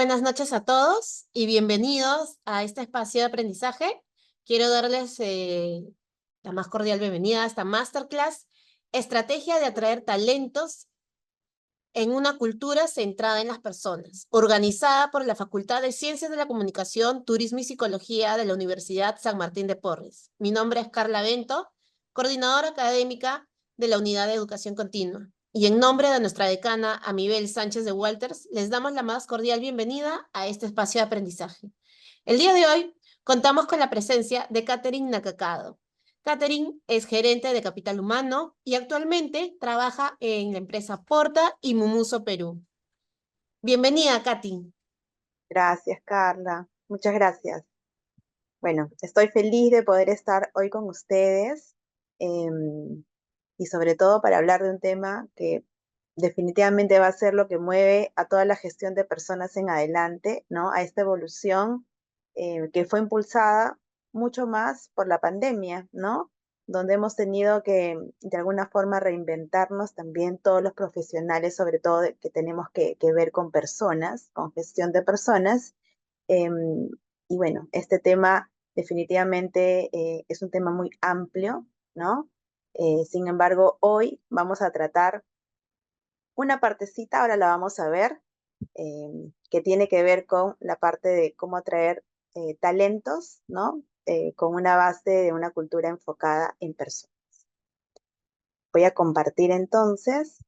buenas noches a todos y bienvenidos a este espacio de aprendizaje. Quiero darles la más cordial bienvenida a esta masterclass, Estrategia de atraer talentos en una cultura centrada en las personas, organizada por la Facultad de Ciencias de la Comunicación, Turismo y Psicología de la Universidad San Martín de Porres. Mi nombre es Carla Bento, coordinadora académica de la Unidad de Educación Continua. Y en nombre de nuestra decana Amibel Sánchez de Walters, les damos la más cordial bienvenida a este espacio de aprendizaje. El día de hoy contamos con la presencia de Catherine Nakakado. Catherine es gerente de capital humano y actualmente trabaja en la empresa Porta y Mumuso Perú. Bienvenida, Katy. Gracias, Carla. Muchas gracias. Bueno, estoy feliz de poder estar hoy con ustedes y sobre todo para hablar de un tema que definitivamente va a ser lo que mueve a toda la gestión de personas en adelante, ¿no? A esta evolución que fue impulsada mucho más por la pandemia, ¿no? Donde hemos tenido que de alguna forma reinventarnos también todos los profesionales, sobre todo que tenemos que ver con personas, con gestión de personas. Em, y bueno, este tema definitivamente es un tema muy amplio, ¿no? Sin embargo, hoy vamos a tratar una partecita, ahora la vamos a ver, que tiene que ver con la parte de cómo atraer talentos, ¿no? Con una base de una cultura enfocada en personas. Voy a compartir entonces.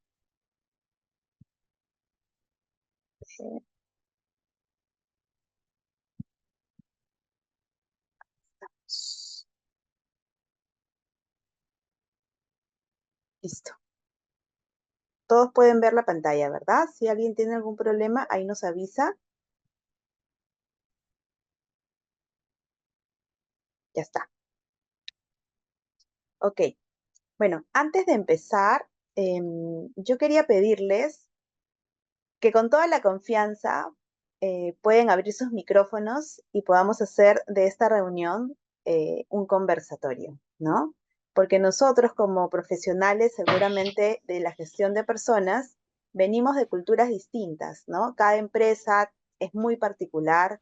eh, Listo. Todos pueden ver la pantalla, ¿verdad? Si alguien tiene algún problema, ahí nos avisa. Ya está. Ok. Bueno, antes de empezar, yo quería pedirles que con toda la confianza pueden abrir sus micrófonos y podamos hacer de esta reunión un conversatorio, ¿no? Porque nosotros como profesionales seguramente de la gestión de personas venimos de culturas distintas, ¿no? Cada empresa es muy particular,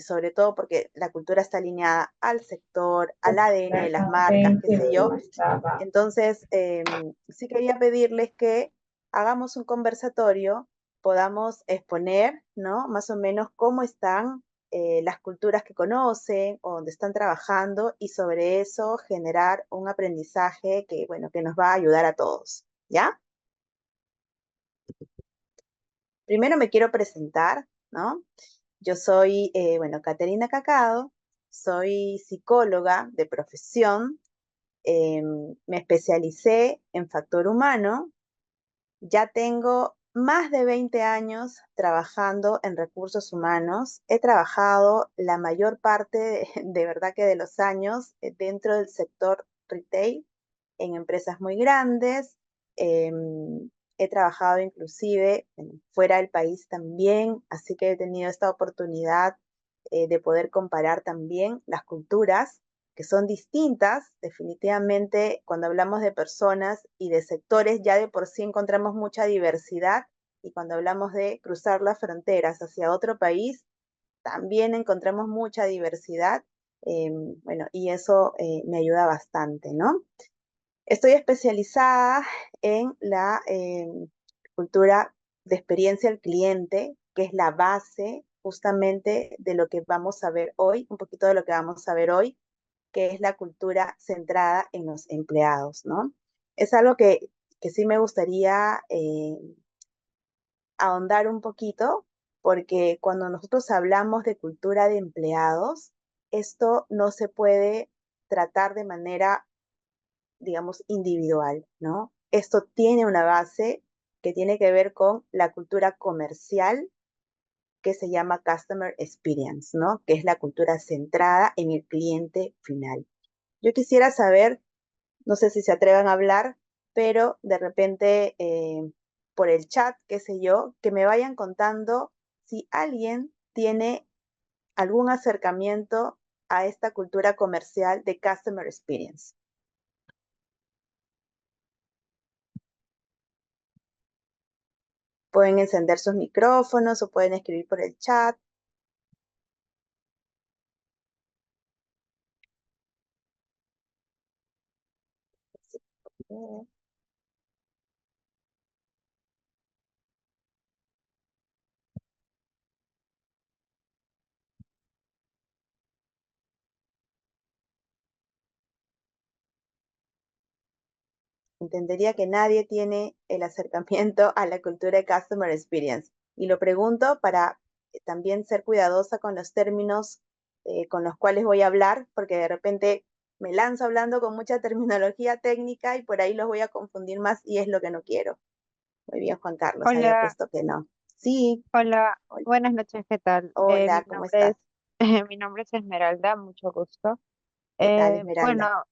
sobre todo porque la cultura está alineada al sector, al ADN de las marcas, qué sé yo. Entonces, sí quería pedirles que hagamos un conversatorio, podamos exponer, ¿no? Más o menos cómo están las culturas que conocen o donde están trabajando y sobre eso generar un aprendizaje que, bueno, que nos va a ayudar a todos, ¿ya? Primero me quiero presentar, ¿no? Yo soy, bueno, Caterina Cacado, soy psicóloga de profesión, me especialicé en factor humano. Ya tengo más de 20 años trabajando en recursos humanos. He trabajado la mayor parte, de verdad que de los años, dentro del sector retail, en empresas muy grandes. He trabajado inclusive fuera del país también, así que he tenido esta oportunidad de poder comparar también las culturas que son distintas. Definitivamente, cuando hablamos de personas y de sectores, ya de por sí encontramos mucha diversidad, y cuando hablamos de cruzar las fronteras hacia otro país, también encontramos mucha diversidad. Bueno, y eso me ayuda bastante, ¿no? Estoy especializada en la cultura de experiencia al cliente, que es la base justamente de lo que vamos a ver hoy, un poquito de lo que vamos a ver hoy, que es la cultura centrada en los empleados, ¿no? Es algo que sí me gustaría ahondar un poquito, porque cuando nosotros hablamos de cultura de empleados, esto no se puede tratar de manera, digamos, individual, ¿no? Esto tiene una base que tiene que ver con la cultura comercial, que se llama Customer Experience, ¿no? Que es la cultura centrada en el cliente final. Yo quisiera saber, no sé si se atrevan a hablar, pero de repente por el chat, qué sé yo, que me vayan contando si alguien tiene algún acercamiento a esta cultura comercial de Customer Experience. Pueden encender sus micrófonos o pueden escribir por el chat. Entendería que nadie tiene el acercamiento a la cultura de Customer Experience. Y lo pregunto para también ser cuidadosa con los términos con los cuales voy a hablar, porque de repente me lanzo hablando con mucha terminología técnica y por ahí los voy a confundir más y es lo que no quiero. Muy bien, Juan Carlos, había Hola, puesto que no. Sí, hola, hol- buenas noches, ¿qué tal? hola, Mi ¿cómo nombre estás? es, mi nombre es Esmeralda, mucho gusto. ¿Qué tal, Bueno, Esmeralda?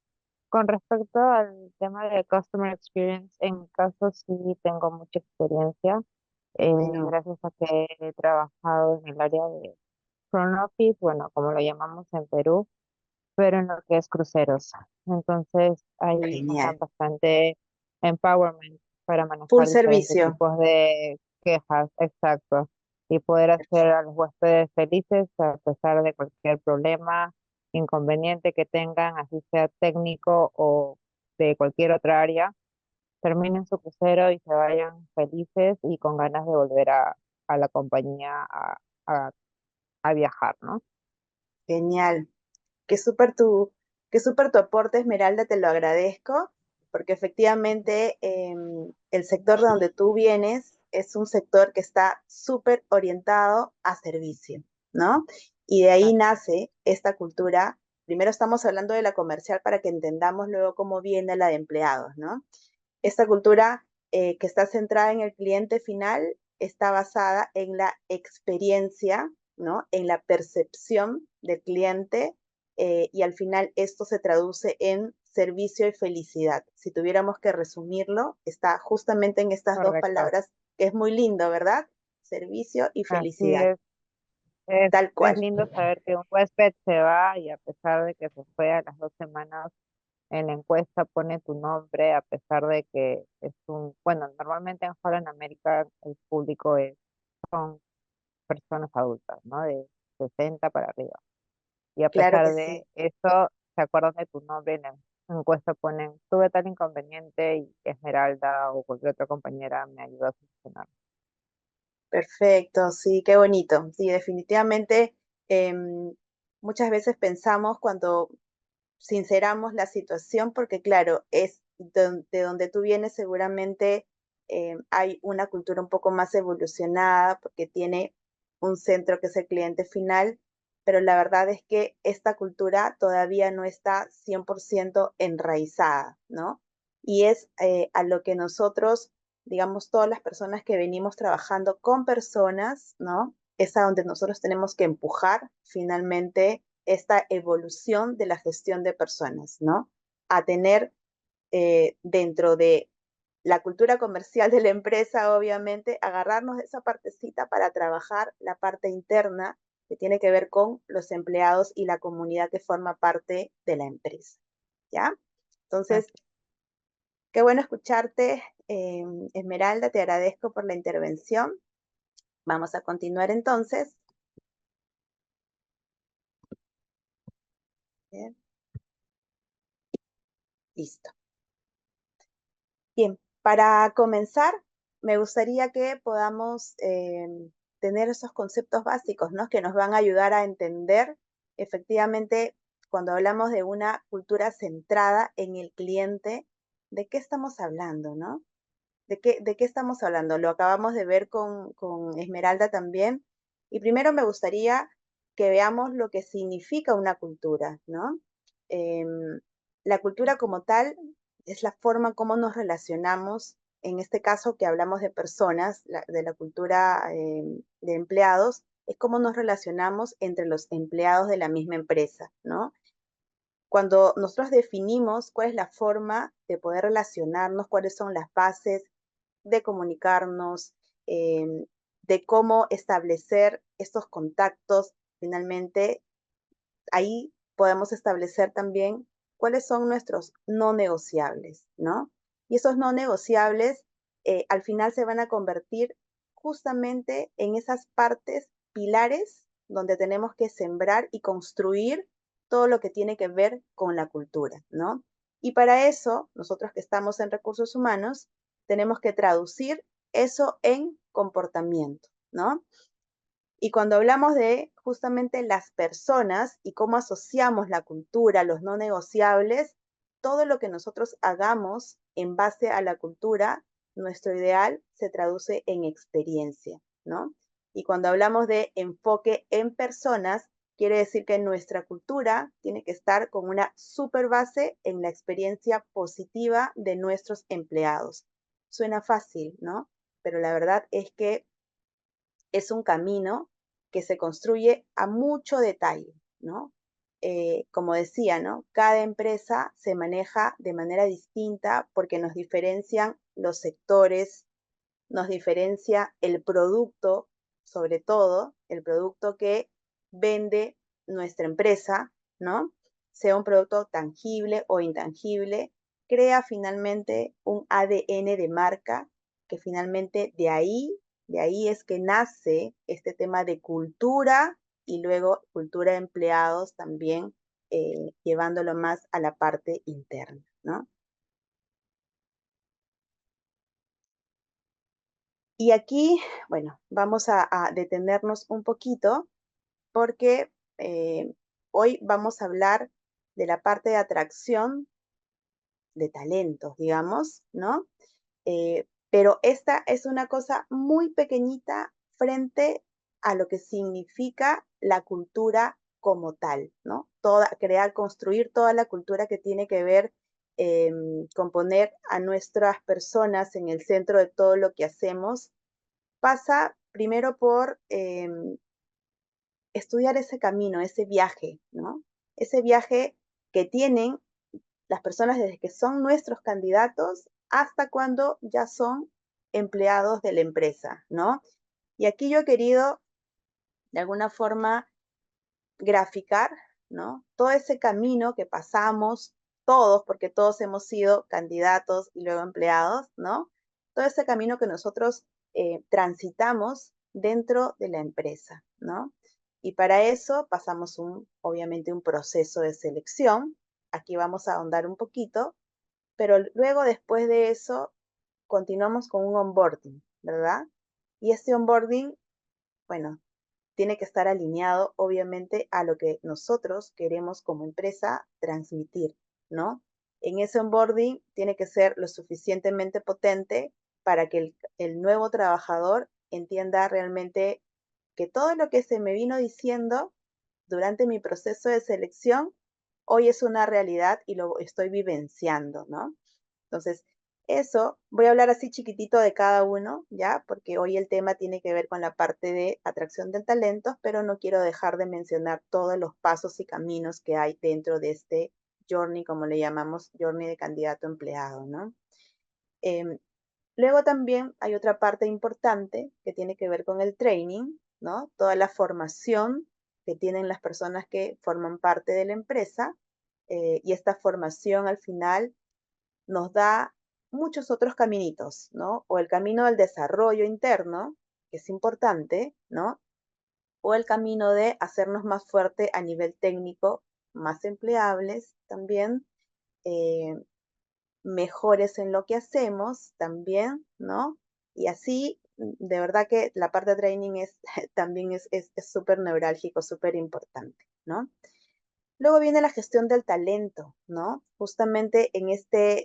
con respecto al tema de Customer Experience, en mi caso sí tengo mucha experiencia, Bueno, gracias a que he trabajado en el área de front office, bueno, como lo llamamos en Perú, pero en lo que es cruceros. Entonces, ahí nos dan genial. bastante empowerment para Full manejar diferentes servicio. tipos de quejas, exacto, y poder hacer a los huéspedes felices a pesar de cualquier problema, inconveniente que tengan, así sea técnico o de cualquier otra área, terminen su crucero y se vayan felices y con ganas de volver a la compañía a, a viajar, ¿no? Genial. Qué súper tu, qué súper tu aporte, Esmeralda, te lo agradezco, porque efectivamente el sector de donde tú vienes es un sector que está súper orientado a servicio, ¿no? Y de ahí nace esta cultura. Primero estamos hablando de la comercial para que entendamos luego cómo viene la de empleados, ¿no? Esta cultura que está centrada en el cliente final está basada en la experiencia, ¿no? En la percepción del cliente y al final esto se traduce en servicio y felicidad. Si tuviéramos que resumirlo, está justamente en estas dos Correcto. palabras, que es muy lindo, ¿verdad? Servicio y Así felicidad, tal es cual. lindo saber que un huésped se va y a pesar de que se fue a las 2 semanas, en la encuesta pone tu nombre, a pesar de que es bueno, normalmente en Holland América el público son personas adultas, ¿no? De 60 para arriba. Y a Claro pesar que sí. de eso, se acuerdan de tu nombre, en la encuesta ponen, tuve tal inconveniente y Esmeralda o cualquier otra compañera me ayudó a solucionar. Perfecto, sí, qué bonito. Sí, definitivamente em, muchas veces pensamos cuando sinceramos la situación, porque claro, es de donde tú vienes seguramente hay una cultura un poco más evolucionada porque tiene un centro que es el cliente final, pero la verdad es que esta cultura todavía no está 100% enraizada, ¿no? Y es a lo que nosotros, digamos, todas las personas que venimos trabajando con personas, ¿no? Es a donde nosotros tenemos que empujar finalmente esta evolución de la gestión de personas, ¿no? A tener dentro de la cultura comercial de la empresa, obviamente, agarrarnos de esa partecita para trabajar la parte interna que tiene que ver con los empleados y la comunidad que forma parte de la empresa, ¿ya? Entonces, Así, qué bueno escucharte, Esmeralda, te agradezco por la intervención. Vamos a continuar entonces. Bien, listo. Bien, para comenzar, me gustaría que podamos tener esos conceptos básicos, ¿no? Que nos van a ayudar a entender efectivamente cuando hablamos de una cultura centrada en el cliente, ¿de qué estamos hablando, no? De qué estamos hablando? Lo acabamos de ver con Esmeralda también. Y primero me gustaría que veamos lo que significa una cultura, ¿no? Em, la cultura como tal es la forma como nos relacionamos, en este caso que hablamos de personas, de la cultura de empleados, es cómo nos relacionamos entre los empleados de la misma empresa, ¿no? Cuando nosotros definimos cuál es la forma de poder relacionarnos, cuáles son las bases de comunicarnos, de cómo establecer estos contactos, finalmente ahí podemos establecer también cuáles son nuestros no negociables, ¿no? Y esos no negociables al final se van a convertir justamente en esas partes pilares donde tenemos que sembrar y construir todo lo que tiene que ver con la cultura, ¿no? Y para eso, nosotros que estamos en recursos humanos, tenemos que traducir eso en comportamiento, ¿no? Y cuando hablamos de justamente las personas y cómo asociamos la cultura, los no negociables, todo lo que nosotros hagamos en base a la cultura, nuestro ideal se traduce en experiencia, ¿no? Y cuando hablamos de enfoque en personas, quiere decir que nuestra cultura tiene que estar con una super base en la experiencia positiva de nuestros empleados. Suena fácil, ¿no? Pero la verdad es que es un camino que se construye a mucho detalle, ¿no? Como decía, ¿no? Cada empresa se maneja de manera distinta porque nos diferencian los sectores, nos diferencia el producto, sobre todo el producto que vende nuestra empresa, ¿no? Sea un producto tangible o intangible, crea finalmente un ADN de marca que finalmente de ahí es que nace este tema de cultura y luego cultura de empleados también, llevándolo más a la parte interna, ¿no? Y aquí, bueno, vamos a detenernos un poquito porque hoy vamos a hablar de la parte de atracción de talentos, digamos, ¿no? Pero esta es una cosa muy pequeñita frente a lo que significa la cultura como tal, ¿no? Crear, construir toda la cultura que tiene que ver con poner a nuestras personas en el centro de todo lo que hacemos, pasa primero por estudiar ese camino, ese viaje, ¿no? Ese viaje que tienen las personas desde que son nuestros candidatos hasta cuando ya son empleados de la empresa, ¿no? Y aquí yo he querido, de alguna forma, graficar, ¿no? Todo ese camino que pasamos todos, porque todos hemos sido candidatos y luego empleados, ¿no? Todo ese camino que nosotros transitamos dentro de la empresa, ¿no? Y para eso pasamos obviamente un proceso de selección. Aquí vamos a ahondar un poquito, pero luego después de eso continuamos con un onboarding, ¿verdad? Y este onboarding, bueno, tiene que estar alineado, obviamente, a lo que nosotros queremos como empresa transmitir, ¿no? En ese onboarding tiene que ser lo suficientemente potente para que el nuevo trabajador entienda realmente que todo lo que se me vino diciendo durante mi proceso de selección hoy es una realidad y lo estoy vivenciando, ¿no? Entonces, eso, voy a hablar así chiquitito de cada uno, ¿ya? Porque hoy el tema tiene que ver con la parte de atracción de talentos, pero no quiero dejar de mencionar todos los pasos y caminos que hay dentro de este journey, como le llamamos, journey de candidato a empleado, ¿no? Em, Luego también hay otra parte importante que tiene que ver con el training, ¿no? Toda la formación que tienen las personas que forman parte de la empresa, y esta formación al final nos da muchos otros caminitos, ¿no? O el camino del desarrollo interno, que es importante, ¿no? O el camino de hacernos más fuerte a nivel técnico, más empleables también, eh, mejores en lo que hacemos también, ¿no? Y así, de verdad que la parte de training es, también es súper neurálgico, súper importante, ¿no? Luego viene la gestión del talento, ¿no? Justamente en este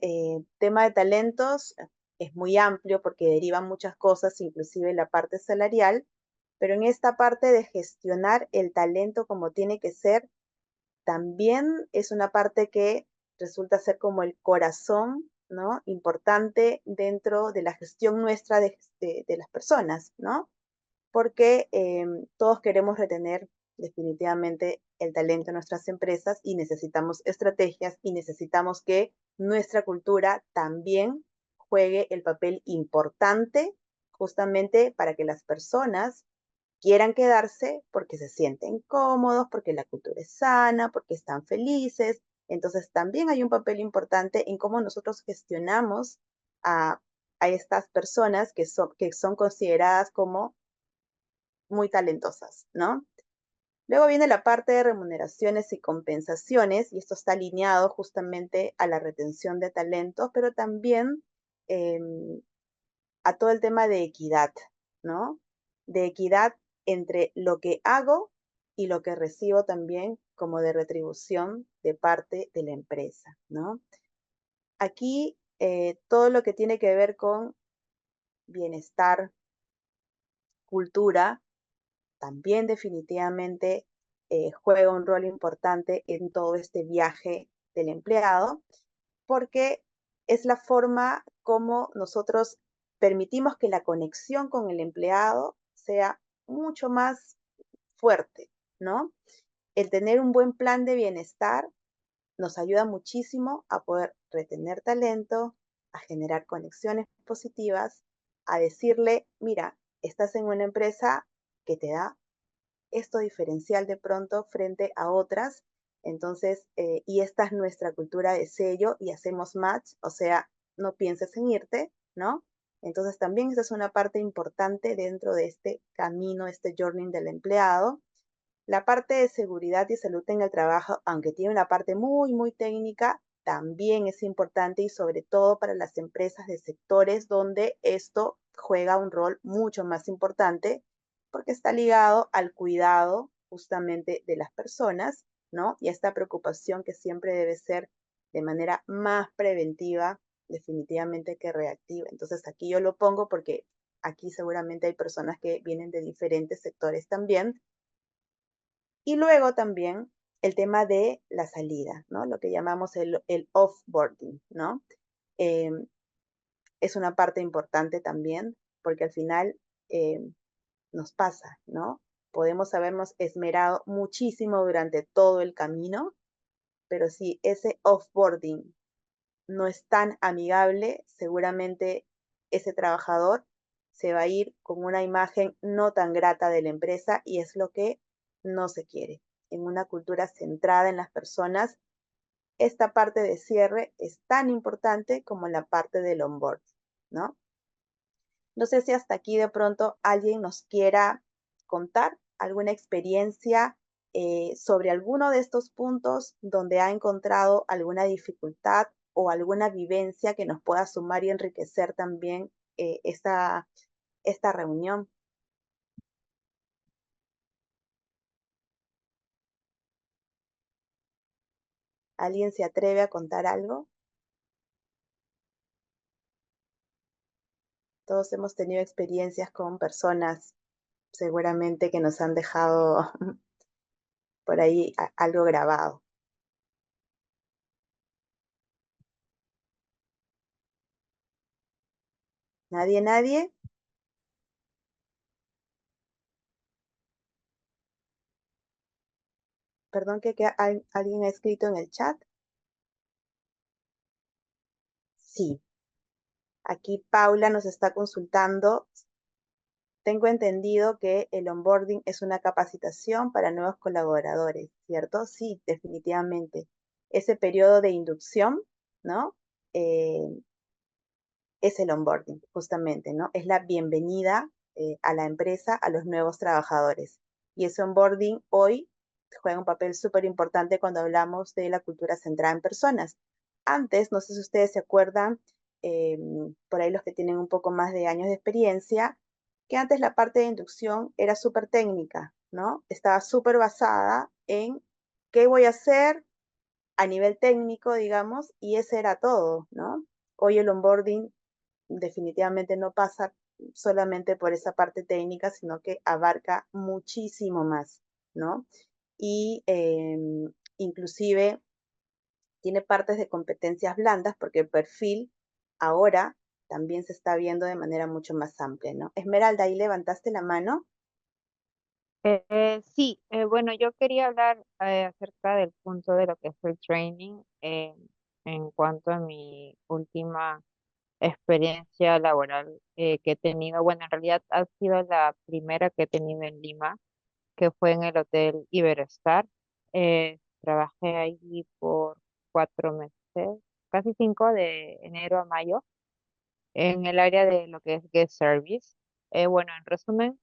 tema de talentos es muy amplio porque derivan muchas cosas, inclusive la parte salarial, pero en esta parte de gestionar el talento como tiene que ser, también es una parte que resulta ser como el corazón, ¿no? Importante dentro de la gestión nuestra de las personas, ¿no? Porque todos queremos retener definitivamente el talento en nuestras empresas y necesitamos estrategias y necesitamos que nuestra cultura también juegue el papel importante justamente para que las personas quieran quedarse porque se sienten cómodos, porque la cultura es sana, porque están felices. Entonces también hay un papel importante en cómo nosotros gestionamos a a estas personas que son consideradas como muy talentosas, ¿no? Luego viene la parte de remuneraciones y compensaciones, y esto está alineado justamente a la retención de talentos, pero también a todo el tema de equidad, ¿no? De equidad entre lo que hago y lo que recibo también como de retribución de parte de la empresa, ¿no? Aquí todo lo que tiene que ver con bienestar, cultura, también definitivamente juega un rol importante en todo este viaje del empleado, porque es la forma como nosotros permitimos que la conexión con el empleado sea mucho más fuerte, ¿no? El tener un buen plan de bienestar nos ayuda muchísimo a poder retener talento, a generar conexiones positivas, a decirle, mira, estás en una empresa que te da esto diferencial de pronto frente a otras. Entonces, y esta es nuestra cultura de sello y hacemos match, o sea, no pienses en irte, ¿no? Entonces, también esa es una parte importante dentro de este camino, este journey del empleado. La parte de seguridad y salud en el trabajo, aunque tiene una parte muy, muy técnica, también es importante y sobre todo para las empresas de sectores donde esto juega un rol mucho más importante porque está ligado al cuidado justamente de las personas, ¿no? Y esta preocupación que siempre debe ser de manera más preventiva, definitivamente que reactiva. Entonces aquí yo lo pongo porque aquí seguramente hay personas que vienen de diferentes sectores también y luego también el tema de la salida, ¿no? Lo que llamamos el offboarding, ¿no? Eh, es una parte importante también porque al final eh, nos pasa, ¿no? Podemos habernos esmerado muchísimo durante todo el camino, pero si ese offboarding no es tan amigable, seguramente ese trabajador se va a ir con una imagen no tan grata de la empresa y es lo que no se quiere. En una cultura centrada en las personas, esta parte de cierre es tan importante como la parte del onboard, ¿no? No sé si hasta aquí de pronto alguien nos quiera contar alguna experiencia sobre alguno de estos puntos donde ha encontrado alguna dificultad o alguna vivencia que nos pueda sumar y enriquecer también esta reunión. ¿Alguien se atreve a contar algo? Todos hemos tenido experiencias con personas seguramente que nos han dejado por ahí algo grabado. ¿Nadie, nadie? Perdón que alguien ha escrito en el chat. Sí, aquí Paula nos está consultando. Tengo entendido que el onboarding es una capacitación para nuevos colaboradores, ¿cierto? Sí, definitivamente. Ese periodo de inducción, ¿no? Eh, es el onboarding, justamente, ¿no? Es la bienvenida a la empresa a los nuevos trabajadores. Y ese onboarding hoy juega un papel súper importante cuando hablamos de la cultura centrada en personas. Antes, no sé si ustedes se acuerdan, eh, por ahí los que tienen un poco más de años de experiencia, que antes la parte de inducción era súper técnica, ¿no? Estaba súper basada en qué voy a hacer a nivel técnico, digamos, y ese era todo, ¿no? Hoy el onboarding definitivamente no pasa solamente por esa parte técnica, sino que abarca muchísimo más, ¿no? Y inclusive tiene partes de competencias blandas porque el perfil ahora también se está viendo de manera mucho más amplia, ¿no? Esmeralda, ahí levantaste la mano. Sí, bueno, yo quería hablar acerca del punto de lo que es el training en cuanto a mi última experiencia laboral que he tenido. Bueno, en realidad ha sido la primera que he tenido en Lima, que fue en el Hotel Iberostar. Trabajé allí por 4 meses, casi 5, de enero a mayo. en el área de lo que es guest service. Bueno, en resumen,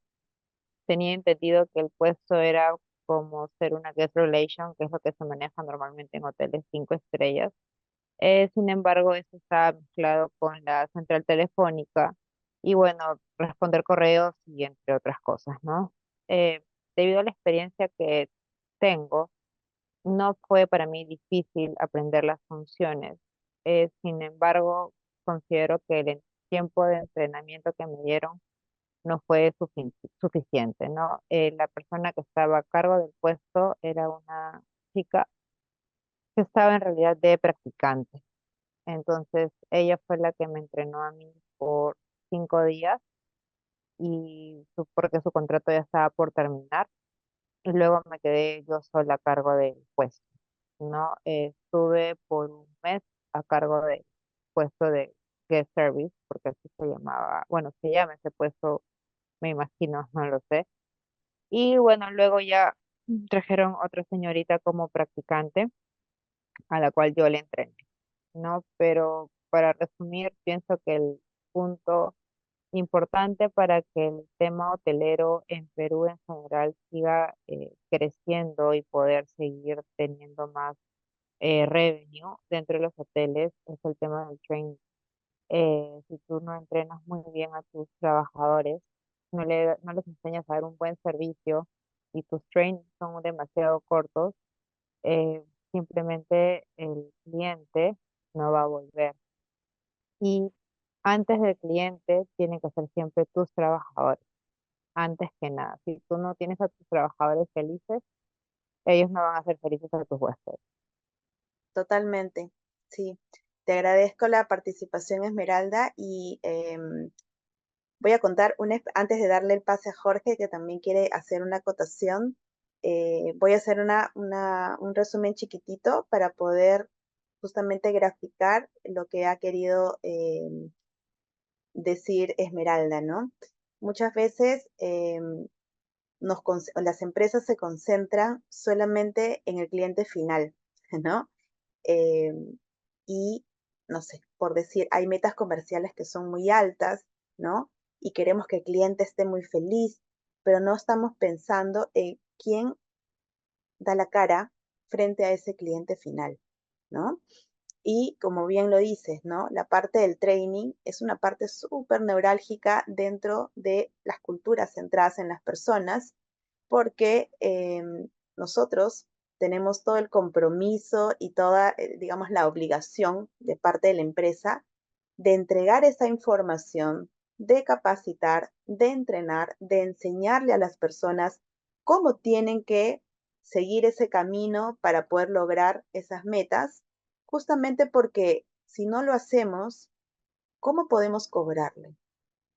tenía entendido que el puesto era como ser una guest relation, que es lo que se maneja normalmente en hoteles 5 estrellas. Sin embargo, eso está mezclado con la central telefónica y bueno, responder correos y entre otras cosas, ¿no? Debido a la experiencia que tengo, no fue para mí difícil aprender las funciones. Sin embargo, considero que el tiempo de entrenamiento que me dieron no fue suficiente, ¿no? La persona que estaba a cargo del puesto era una chica que estaba en realidad de practicante. Entonces, ella fue la que me entrenó a mí por 5 días y porque su contrato ya estaba por terminar. Y luego me quedé yo sola a cargo del puesto, ¿no? Estuve por un mes a cargo del puesto de guest service, porque así se llamaba, bueno, se llama ese puesto, me imagino, no lo sé. Y bueno, luego ya trajeron otra señorita como practicante, a la cual yo le entrené, ¿no? Pero para resumir, pienso que el punto importante para que el tema hotelero en Perú en general siga creciendo y poder seguir teniendo más revenue dentro de los hoteles es el tema del training. Si tú no entrenas muy bien a tus trabajadores, no les enseñas a dar un buen servicio y tus trainings son demasiado cortos, simplemente el cliente no va a volver. Y antes del cliente tienen que ser siempre tus trabajadores, antes que nada. Si tú no tienes a tus trabajadores felices, ellos no van a ser felices a tus huéspedes. Totalmente, sí. Te agradezco la participación, Esmeralda, y voy a contar, antes de darle el pase a Jorge, que también quiere hacer una acotación, voy a hacer un resumen chiquitito para poder justamente graficar lo que ha querido decir Esmeralda, ¿no? Muchas veces las empresas se concentran solamente en el cliente final, ¿no? Eh, y, no sé, por decir, hay metas comerciales que son muy altas, ¿no? Y queremos que el cliente esté muy feliz, pero no estamos pensando en quién da la cara frente a ese cliente final, ¿no? Y como bien lo dices, ¿no? La parte del training es una parte súper neurálgica dentro de las culturas centradas en las personas, porque nosotros tenemos todo el compromiso y toda, digamos, la obligación de parte de la empresa de entregar esa información, de capacitar, de entrenar, de enseñarle a las personas cómo tienen que seguir ese camino para poder lograr esas metas, justamente porque si no lo hacemos, ¿cómo podemos cobrarle?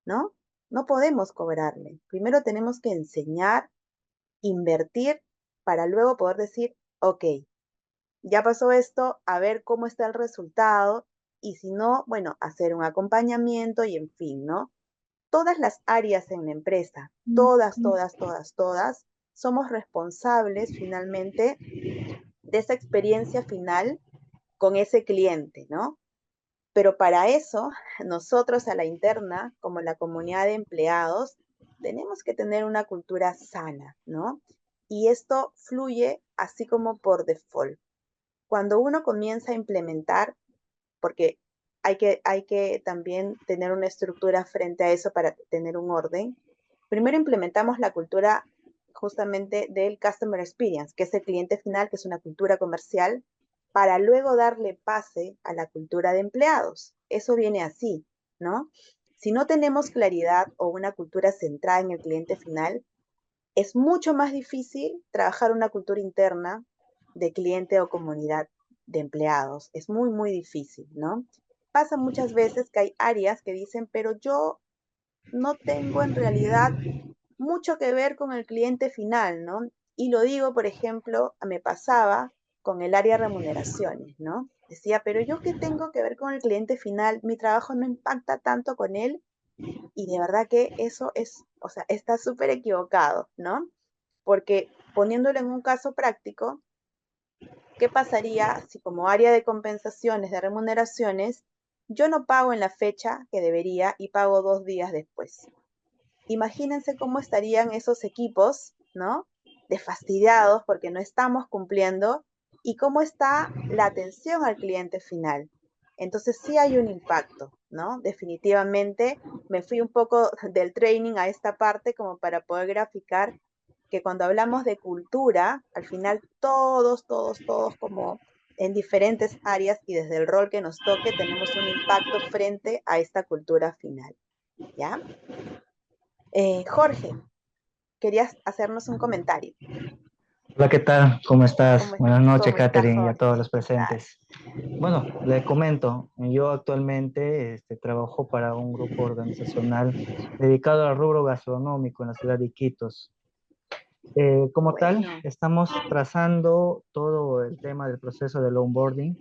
¿No? No podemos cobrarle. Primero tenemos que enseñar, invertir para luego poder decir, ok, ya pasó esto, a ver cómo está el resultado y si no, bueno, hacer un acompañamiento y en fin, ¿no? Todas las áreas en la empresa, todas, todas, todas, todas, somos responsables finalmente de esa experiencia final con ese cliente, ¿no? Pero para eso, nosotros a la interna, como la comunidad de empleados, tenemos que tener una cultura sana, ¿no? Y esto fluye así como por default. Cuando uno comienza a implementar, porque hay que también tener una estructura frente a eso para tener un orden, primero implementamos la cultura justamente del Customer Experience, que es el cliente final, que es una cultura comercial, para luego darle pase a la cultura de empleados. Eso viene así, ¿no? Si no tenemos claridad o una cultura centrada en el cliente final, es mucho más difícil trabajar una cultura interna de cliente o comunidad de empleados. Es muy, muy difícil, ¿no? Pasa muchas veces que hay áreas que dicen, pero yo no tengo en realidad mucho que ver con el cliente final, ¿no? Y lo digo, por ejemplo, me pasaba con el área de remuneraciones, ¿no? Decía, pero yo qué tengo que ver con el cliente final, mi trabajo no impacta tanto con él y de verdad que eso es, o sea, está súper equivocado, ¿no? Porque poniéndolo en un caso práctico, ¿qué pasaría si como área de compensaciones, de remuneraciones, yo no pago en la fecha que debería y pago 2 días después. Imagínense cómo estarían esos equipos, ¿no? De fastidiados porque no estamos cumpliendo y cómo está la atención al cliente final. Entonces sí hay un impacto, ¿no? Definitivamente me fui un poco del training a esta parte como para poder graficar que cuando hablamos de cultura, al final todos como en diferentes áreas y desde el rol que nos toque, tenemos un impacto frente a esta cultura final, ¿ya? Jorge, querías hacernos un comentario. Hola, ¿qué tal? ¿Cómo estás? ¿Cómo, Buenas noches, cómo está Catherine, y a todos Jorge? los ¿Qué tal? presentes. Bueno, le comento, yo actualmente trabajo para un grupo organizacional dedicado al rubro gastronómico en la ciudad de Iquitos. Como tal, Bueno, estamos trazando todo el tema del proceso del onboarding,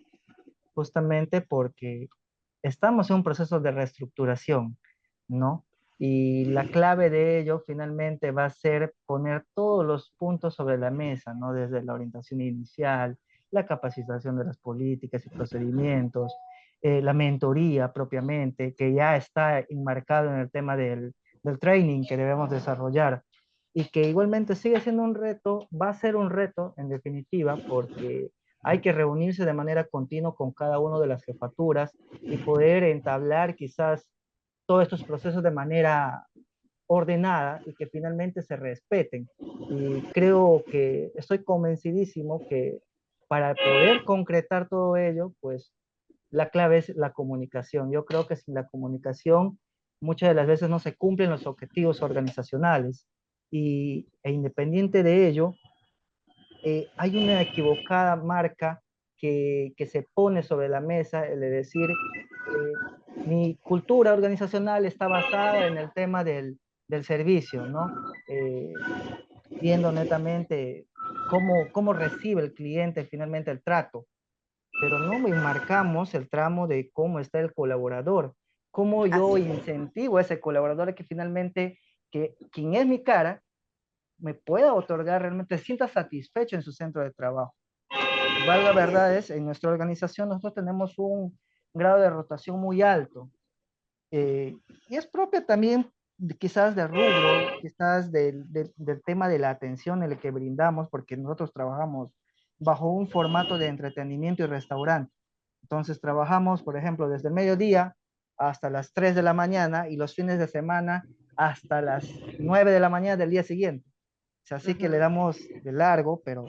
justamente porque estamos en un proceso de reestructuración, ¿no? Y la clave de ello finalmente va a ser poner todos los puntos sobre la mesa, ¿no? Desde la orientación inicial, la capacitación de las políticas y procedimientos, la mentoría propiamente, que ya está enmarcado en el tema del training que debemos desarrollar y que igualmente sigue siendo un reto, va a ser un reto en definitiva, porque hay que reunirse de manera continua con cada una de las jefaturas y poder entablar quizás todos estos procesos de manera ordenada y que finalmente se respeten. Y creo que estoy convencidísimo que para poder concretar todo ello, pues la clave es la comunicación. Yo creo que sin la comunicación muchas de las veces no se cumplen los objetivos organizacionales e independiente de ello, hay una equivocada marca que se pone sobre la mesa, el de decir, mi cultura organizacional está basada en el tema del servicio, ¿no? Viendo netamente cómo recibe el cliente finalmente el trato, pero no enmarcamos el tramo de cómo está el colaborador, cómo yo así es. incentivo a ese colaborador a que finalmente, que quien es mi cara, me pueda otorgar realmente, sienta satisfecho en su centro de trabajo. Valga Así es. verdad es, en nuestra organización nosotros tenemos un grado de rotación muy alto eh, y es propia también quizás del rubro, quizás del tema de la atención en el que brindamos, porque nosotros trabajamos bajo un formato de entretenimiento y restaurante. Entonces trabajamos, por ejemplo, desde el mediodía hasta las 3 de la mañana y los fines de semana hasta las 9 de la mañana del día siguiente. O sea, así que le Ujú, damos de largo, pero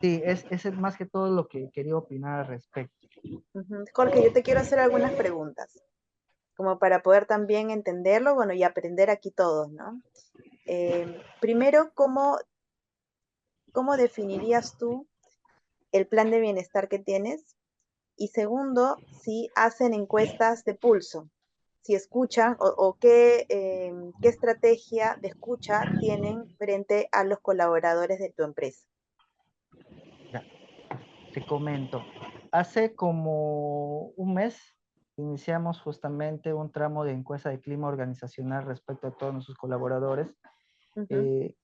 sí, es más que todo lo que quería opinar al respecto. ujú. Jorge, yo te quiero hacer algunas preguntas, como para poder también entenderlo, bueno, y aprender aquí todos, ¿no? Primero, ¿cómo definirías tú el plan de bienestar que tienes? Y segundo, si hacen encuestas de pulso, si escuchan o qué estrategia de escucha tienen frente a los colaboradores de tu empresa. Ya, te comento. Hace como un mes iniciamos justamente un tramo de encuesta de clima organizacional respecto a todos nuestros colaboradores. Ujú, Eh,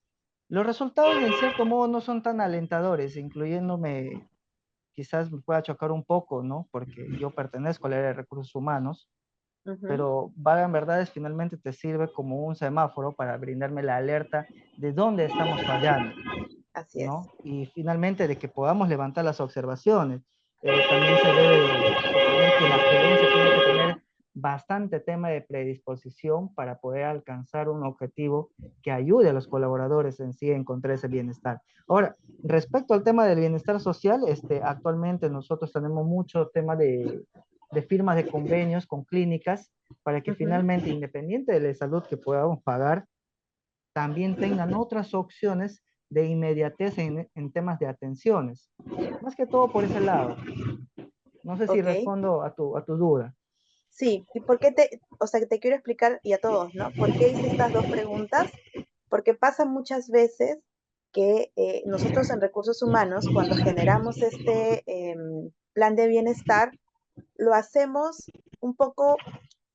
los resultados, en cierto modo, no son tan alentadores, incluyéndome, quizás me pueda chocar un poco, ¿no? Porque yo pertenezco al área de recursos humanos, ujú, pero vagan verdades finalmente te sirve como un semáforo para brindarme la alerta de dónde estamos fallando, así es. ¿no? Y finalmente de que podamos levantar las observaciones. También se debe suponer que la gerencia tiene que tener bastante tema de predisposición para poder alcanzar un objetivo que ayude a los colaboradores en sí a encontrar ese bienestar. Ahora, respecto al tema del bienestar social, actualmente nosotros tenemos mucho tema de firmas de convenios con clínicas para que Ujú, finalmente, independiente de la salud que podamos pagar, también tengan otras opciones de inmediatez en temas de atenciones. Más que todo por ese lado. No sé si ok. respondo a tu duda. Sí, ¿y por qué o sea, que te quiero explicar y a todos, ¿no? ¿Por qué hice estas dos preguntas? Porque pasa muchas veces que nosotros en recursos humanos, cuando generamos este plan de bienestar, lo hacemos un poco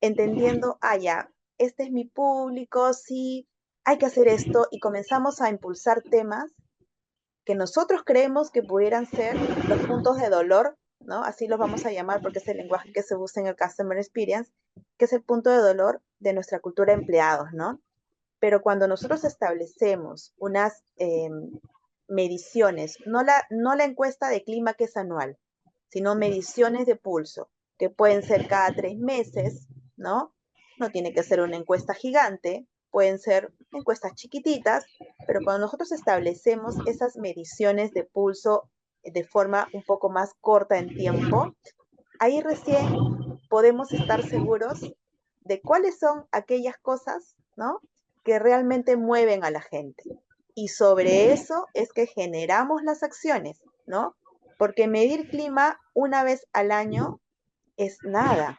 entendiendo, ya, este es mi público, sí, hay que hacer esto, y comenzamos a impulsar temas que nosotros creemos que pudieran ser los puntos de dolor ¿no? Así los vamos a llamar porque es el lenguaje que se usa en el Customer Experience, que es el punto de dolor de nuestra cultura de empleados, ¿no? Pero cuando nosotros establecemos unas mediciones, no la encuesta de clima que es anual, sino mediciones de pulso, que pueden ser cada 3 meses, ¿no? No tiene que ser una encuesta gigante, pueden ser encuestas chiquititas, pero cuando nosotros establecemos esas mediciones de pulso de forma un poco más corta en tiempo, ahí recién podemos estar seguros de cuáles son aquellas cosas, ¿no? Que realmente mueven a la gente. Y sobre eso es que generamos las acciones, ¿no? Porque medir clima una vez al año es nada.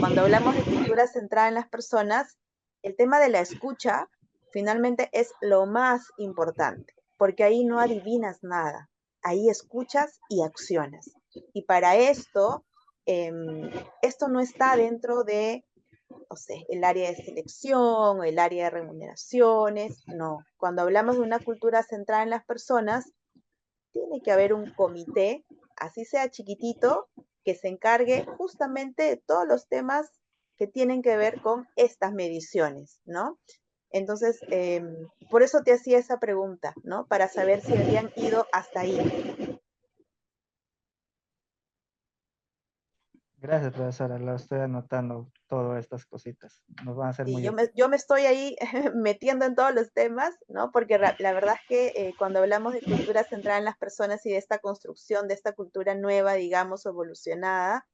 Cuando hablamos de cultura centrada en las personas, el tema de la escucha finalmente es lo más importante, porque ahí no adivinas nada, ahí escuchas y accionas. Y para esto, esto no está dentro de, no sé, el área de selección o el área de remuneraciones, no. Cuando hablamos de una cultura centrada en las personas, tiene que haber un comité, así sea chiquitito, que se encargue justamente de todos los temas que tienen que ver con estas mediciones, ¿no? Entonces, por eso te hacía esa pregunta, ¿no? Para saber si habían ido hasta ahí. Gracias, profesora. Lo estoy anotando todas estas cositas. Nos van a ser Sí, muy útiles. yo me estoy ahí metiendo en todos los temas, ¿no? Porque la verdad es que cuando hablamos de cultura centrada en las personas y de esta construcción, de esta cultura nueva, digamos, evolucionada,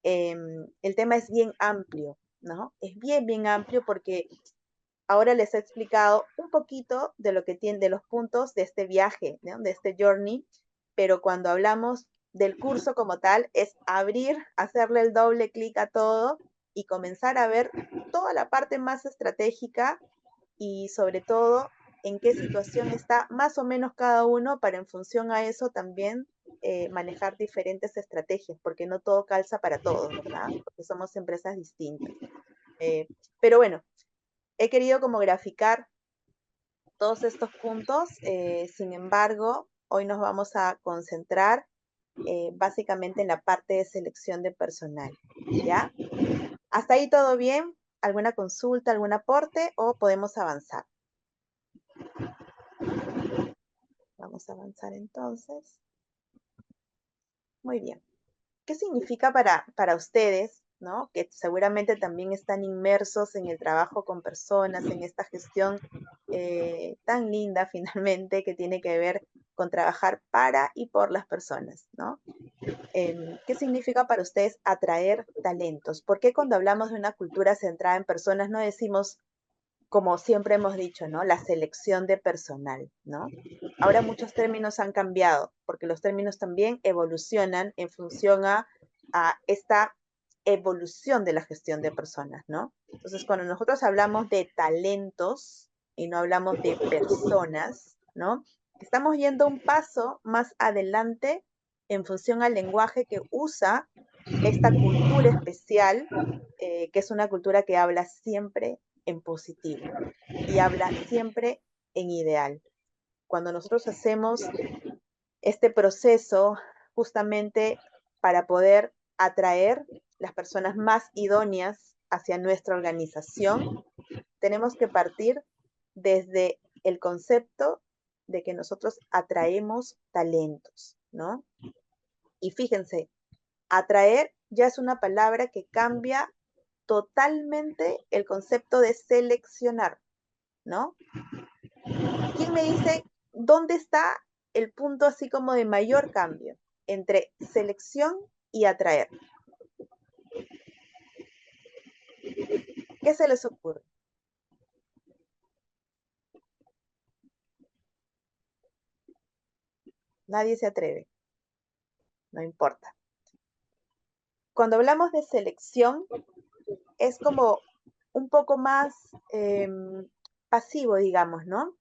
el tema es bien amplio, ¿no? Es bien, bien amplio porque ahora les he explicado un poquito de lo que tiene, de los puntos de este viaje, ¿no? De este journey, pero cuando hablamos del curso como tal, es abrir, hacerle el doble clic a todo y comenzar a ver toda la parte más estratégica y sobre todo en qué situación está más o menos cada uno para en función a eso también manejar diferentes estrategias, porque no todo calza para todos, ¿verdad? Porque somos empresas distintas. Pero bueno, he querido como graficar todos estos puntos, sin embargo, hoy nos vamos a concentrar básicamente en la parte de selección de personal, ¿ya? ¿Hasta ahí todo bien? ¿Alguna consulta, algún aporte o podemos avanzar? Vamos a avanzar entonces. Muy bien. ¿Qué significa para ustedes, ¿no? Que seguramente también están inmersos en el trabajo con personas, en esta gestión tan linda finalmente que tiene que ver con trabajar para y por las personas, ¿no? ¿Qué significa para ustedes atraer talentos? ¿Por qué cuando hablamos de una cultura centrada en personas no decimos, como siempre hemos dicho, ¿no? La selección de personal, ¿no? Ahora muchos términos han cambiado, porque los términos también evolucionan en función a esta evolución de la gestión de personas, ¿no? Entonces, cuando nosotros hablamos de talentos y no hablamos de personas, ¿no? Estamos yendo un paso más adelante en función al lenguaje que usa esta cultura especial, que es una cultura que habla siempre en positivo y habla siempre en ideal. Cuando nosotros hacemos este proceso justamente para poder atraer las personas más idóneas hacia nuestra organización, tenemos que partir desde el concepto de que nosotros atraemos talentos, ¿no? Y fíjense, atraer ya es una palabra que cambia totalmente el concepto de seleccionar, ¿no? ¿Quién me dice dónde está el punto así como de mayor cambio entre selección y atraer? ¿Qué se les ocurre? Nadie se atreve, no importa. Cuando hablamos de selección, es como un poco más pasivo, digamos, ¿no?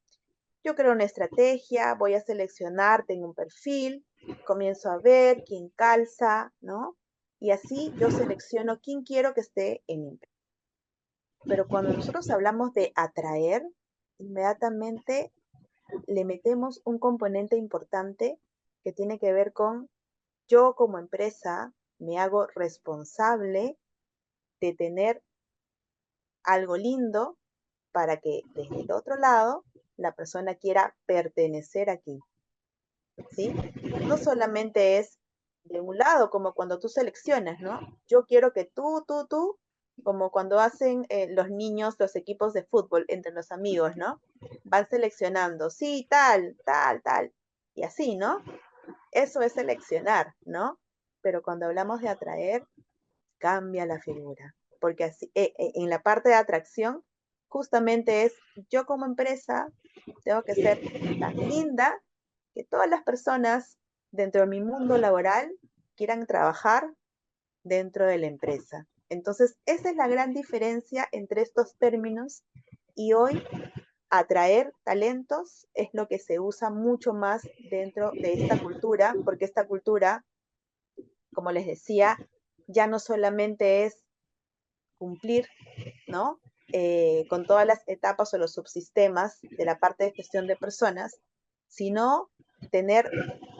Yo creo una estrategia, voy a seleccionar, tengo un perfil, comienzo a ver quién calza, ¿no? Y así yo selecciono quién quiero que esté en mi empresa. Pero cuando nosotros hablamos de atraer, inmediatamente le metemos un componente importante que tiene que ver con yo como empresa me hago responsable de tener algo lindo para que desde el otro lado la persona quiera pertenecer aquí, ¿sí? No solamente es de un lado, como cuando tú seleccionas, ¿no? Yo quiero que tú, como cuando hacen los niños, los equipos de fútbol entre los amigos, ¿no? Van seleccionando, sí, tal, tal, tal, y así, ¿no? Eso es seleccionar, ¿no? Pero cuando hablamos de atraer, cambia la figura, porque así, en la parte de atracción, justamente es yo como empresa tengo que ser tan linda que todas las personas dentro de mi mundo laboral quieran trabajar dentro de la empresa. Entonces, esa es la gran diferencia entre estos términos y hoy atraer talentos es lo que se usa mucho más dentro de esta cultura, porque esta cultura, como les decía, ya no solamente es cumplir, ¿no? Con todas las etapas o los subsistemas de la parte de gestión de personas, sino tener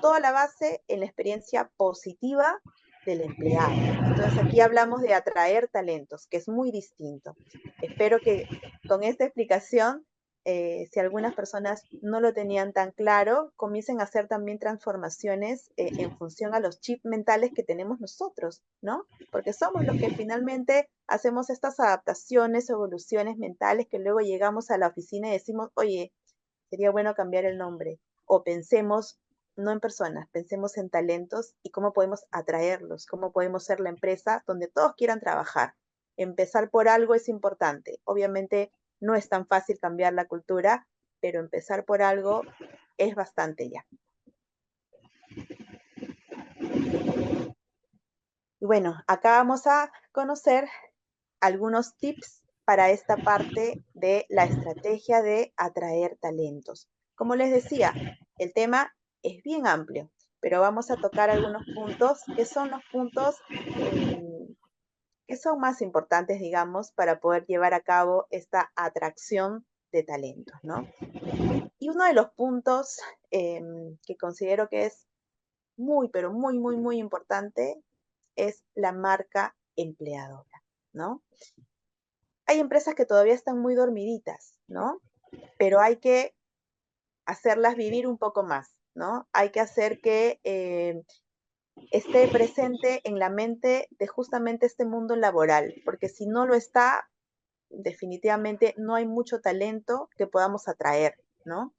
toda la base en la experiencia positiva del empleado. Entonces aquí hablamos de atraer talentos, que es muy distinto. Espero que con esta explicación, si algunas personas no lo tenían tan claro, comiencen a hacer también transformaciones en función a los chips mentales que tenemos nosotros, ¿no? Porque somos los que finalmente hacemos estas adaptaciones, evoluciones mentales que luego llegamos a la oficina y decimos, oye, sería bueno cambiar el nombre. O pensemos, no en personas, pensemos en talentos y cómo podemos atraerlos, cómo podemos ser la empresa donde todos quieran trabajar. Empezar por algo es importante. Obviamente no es tan fácil cambiar la cultura, pero empezar por algo es bastante ya. Y bueno, acá vamos a conocer algunos tips para esta parte de la estrategia de atraer talentos. Como les decía, el tema es bien amplio, pero vamos a tocar algunos puntos que son los puntos que son más importantes, digamos, para poder llevar a cabo esta atracción de talentos, ¿no? Y uno de los puntos que considero que es muy, pero muy, muy, muy importante es la marca empleadora, ¿no? Hay empresas que todavía están muy dormiditas, ¿no? Pero hay que hacerlas vivir un poco más, ¿no? Hay que hacer que esté presente en la mente de justamente este mundo laboral, porque si no lo está, definitivamente no hay mucho talento que podamos atraer, ¿no?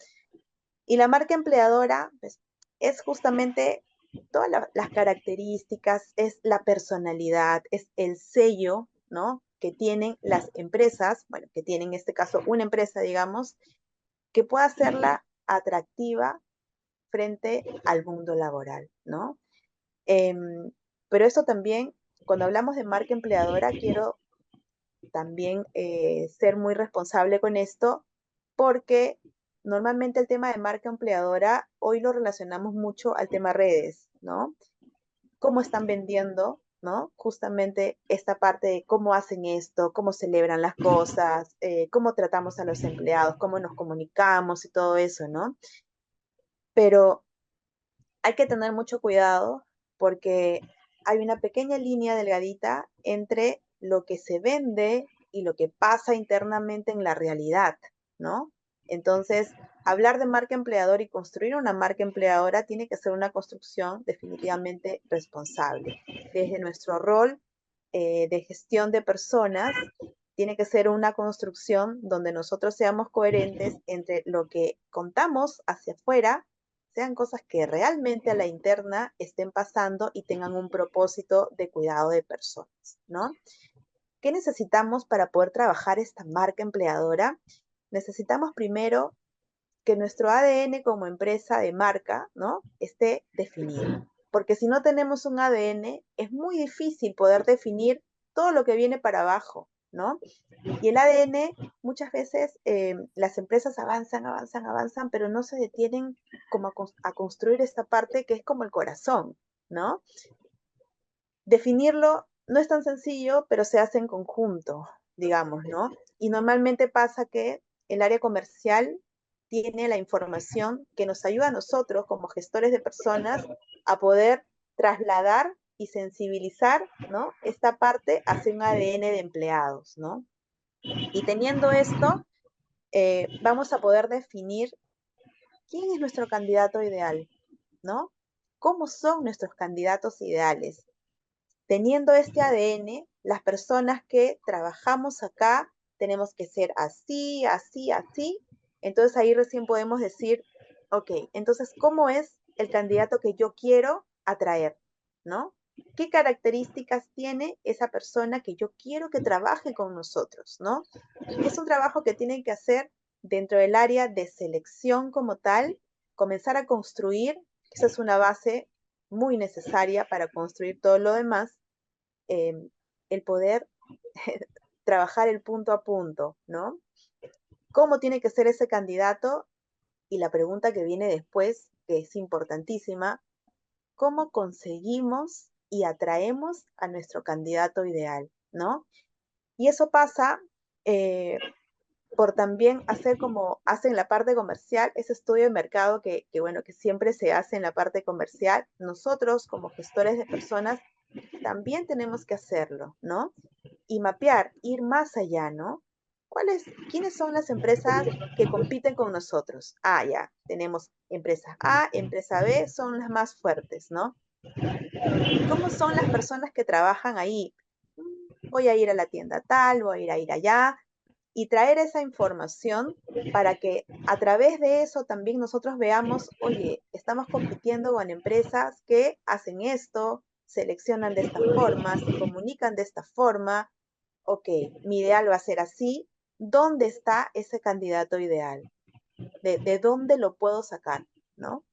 Y la marca empleadora pues, es justamente todas las características, es la personalidad, es el sello, ¿no? Que tienen las empresas, bueno, que tienen en este caso una empresa, digamos, que pueda hacerla atractiva frente al mundo laboral, ¿no? Pero eso también, cuando hablamos de marca empleadora, quiero también ser muy responsable con esto, porque normalmente el tema de marca empleadora hoy lo relacionamos mucho al tema redes, ¿no? Cómo están vendiendo, ¿no? Justamente esta parte de cómo hacen esto, cómo celebran las cosas, cómo tratamos a los empleados, cómo nos comunicamos y todo eso, ¿no? Pero hay que tener mucho cuidado porque hay una pequeña línea delgadita entre lo que se vende y lo que pasa internamente en la realidad, ¿no? Entonces, hablar de marca empleadora y construir una marca empleadora tiene que ser una construcción definitivamente responsable. Desde nuestro rol de gestión de personas, tiene que ser una construcción donde nosotros seamos coherentes entre lo que contamos hacia afuera, sean cosas que realmente a la interna estén pasando y tengan un propósito de cuidado de personas, ¿no? ¿Qué necesitamos para poder trabajar esta marca empleadora? Necesitamos primero que nuestro ADN como empresa de marca, ¿no? Esté definido. Porque si no tenemos un ADN, es muy difícil poder definir todo lo que viene para abajo, ¿no? Y el ADN, muchas veces las empresas avanzan, avanzan, avanzan, pero no se detienen como a construir esta parte que es como el corazón, ¿no? Definirlo no es tan sencillo, pero se hace en conjunto, digamos, ¿no? Y normalmente pasa que el área comercial tiene la información que nos ayuda a nosotros como gestores de personas a poder trasladar y sensibilizar, ¿no? Esta parte hacia un ADN de empleados, ¿no? Y teniendo esto, vamos a poder definir quién es nuestro candidato ideal, ¿no? ¿Cómo son nuestros candidatos ideales? Teniendo este ADN, las personas que trabajamos acá tenemos que ser así, así, así. Entonces ahí recién podemos decir, ok, entonces, ¿cómo es el candidato que yo quiero atraer? ¿No? ¿Qué características tiene esa persona que yo quiero que trabaje con nosotros? ¿No? Y es un trabajo que tienen que hacer dentro del área de selección como tal, comenzar a construir, esa es una base muy necesaria para construir todo lo demás, el poder trabajar el punto a punto, ¿no? ¿Cómo tiene que ser ese candidato? Y la pregunta que viene después, que es importantísima, ¿cómo conseguimos y atraemos a nuestro candidato ideal, ¿no? Y eso pasa por también hacer como hacen la parte comercial, ese estudio de mercado bueno, que siempre se hace en la parte comercial. Nosotros, como gestores de personas, también tenemos que hacerlo, ¿no? Y mapear, ir más allá, ¿no? ¿Quiénes son las empresas que compiten con nosotros? Ah, ya, tenemos empresa A, empresa B, son las más fuertes, ¿no? ¿Cómo son las personas que trabajan ahí? Voy a ir a la tienda tal, voy a ir allá, y traer esa información para que a través de eso también nosotros veamos, oye, estamos compitiendo con empresas que hacen esto, seleccionan de esta forma, se comunican de esta forma, ok, mi ideal va a ser así, ¿dónde está ese candidato ideal? ¿De dónde lo puedo sacar? ¿No?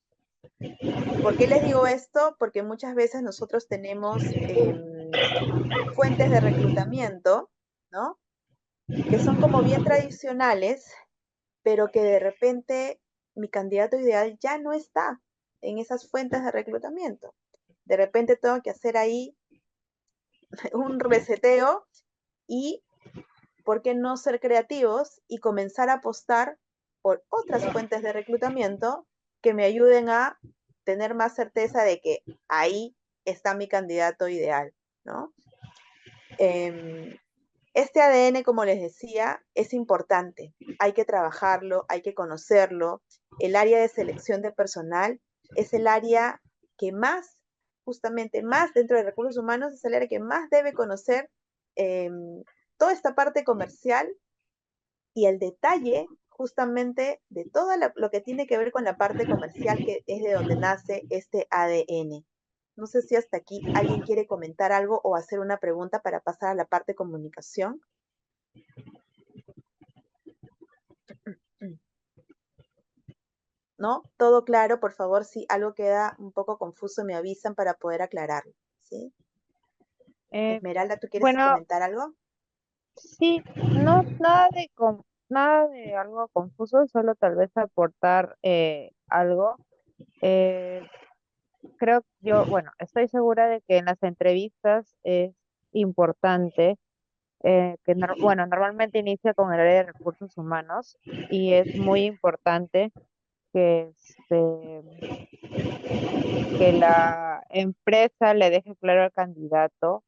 ¿Por qué les digo esto? Porque muchas veces nosotros tenemos fuentes de reclutamiento, ¿no? Que son como bien tradicionales, pero que de repente mi candidato ideal ya no está en esas fuentes de reclutamiento. De repente tengo que hacer ahí un reseteo y, ¿por qué no ser creativos y comenzar a apostar por otras fuentes de reclutamiento que me ayuden a tener más certeza de que ahí está mi candidato ideal, ¿no? Este ADN, como les decía, es importante. Hay que trabajarlo, hay que conocerlo. El área de selección de personal es el área que más, justamente más dentro de recursos humanos, es el área que más debe conocer eh, toda esta parte comercial y el detalle justamente de todo lo que tiene que ver con la parte comercial, que es de donde nace este ADN. No sé si hasta aquí alguien quiere comentar algo o hacer una pregunta para pasar a la parte comunicación. ¿No? Todo claro, por favor, si algo queda un poco confuso, me avisan para poder aclararlo, ¿sí? Eh, Esmeralda, ¿tú quieres bueno, comentar algo? sí, no, nada de algo confuso, solo tal vez aportar algo. Eh, Creo yo, bueno, estoy segura de que en las entrevistas es importante bueno, normalmente inicia con el área de recursos humanos y es muy importante que, que la empresa le deje claro al candidato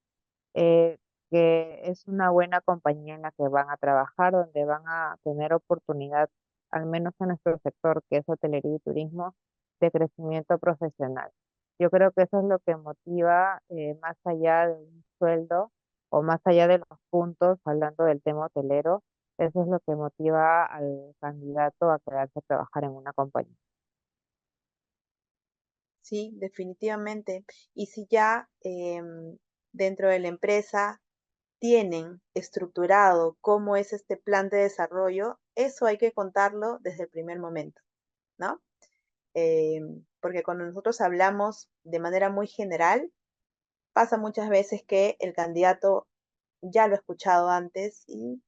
eh, que es una buena compañía en la que van a trabajar, donde van a tener oportunidad, al menos en nuestro sector, que es hotelería y turismo, de crecimiento profesional. Yo creo que eso es lo que motiva más allá de un sueldo o más allá de los puntos, hablando del tema hotelero, eso es lo que motiva al candidato a quedarse a trabajar en una compañía. Sí, definitivamente. Y si ya dentro de la empresa tienen estructurado cómo es este plan de desarrollo, eso hay que contarlo desde el primer momento, ¿no? Porque cuando nosotros hablamos de manera muy general, pasa muchas veces que el candidato ya lo ha escuchado antes y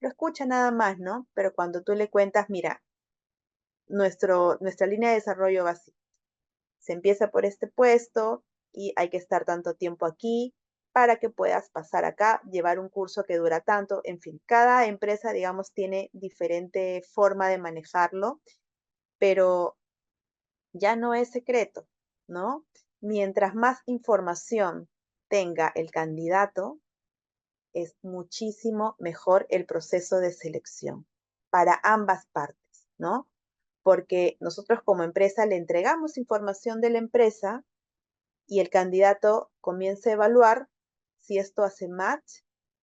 lo escucha nada más, ¿no? Pero cuando tú le cuentas, mira, nuestra línea de desarrollo va así. Se empieza por este puesto y hay que estar tanto tiempo aquí para que puedas pasar acá, llevar un curso que dura tanto. En fin, cada empresa, digamos, tiene diferente forma de manejarlo, pero ya no es secreto, ¿no? mientras más información tenga el candidato, es muchísimo mejor el proceso de selección para ambas partes, ¿no? Porque nosotros como empresa le entregamos información de la empresa y el candidato comienza a evaluar si esto hace match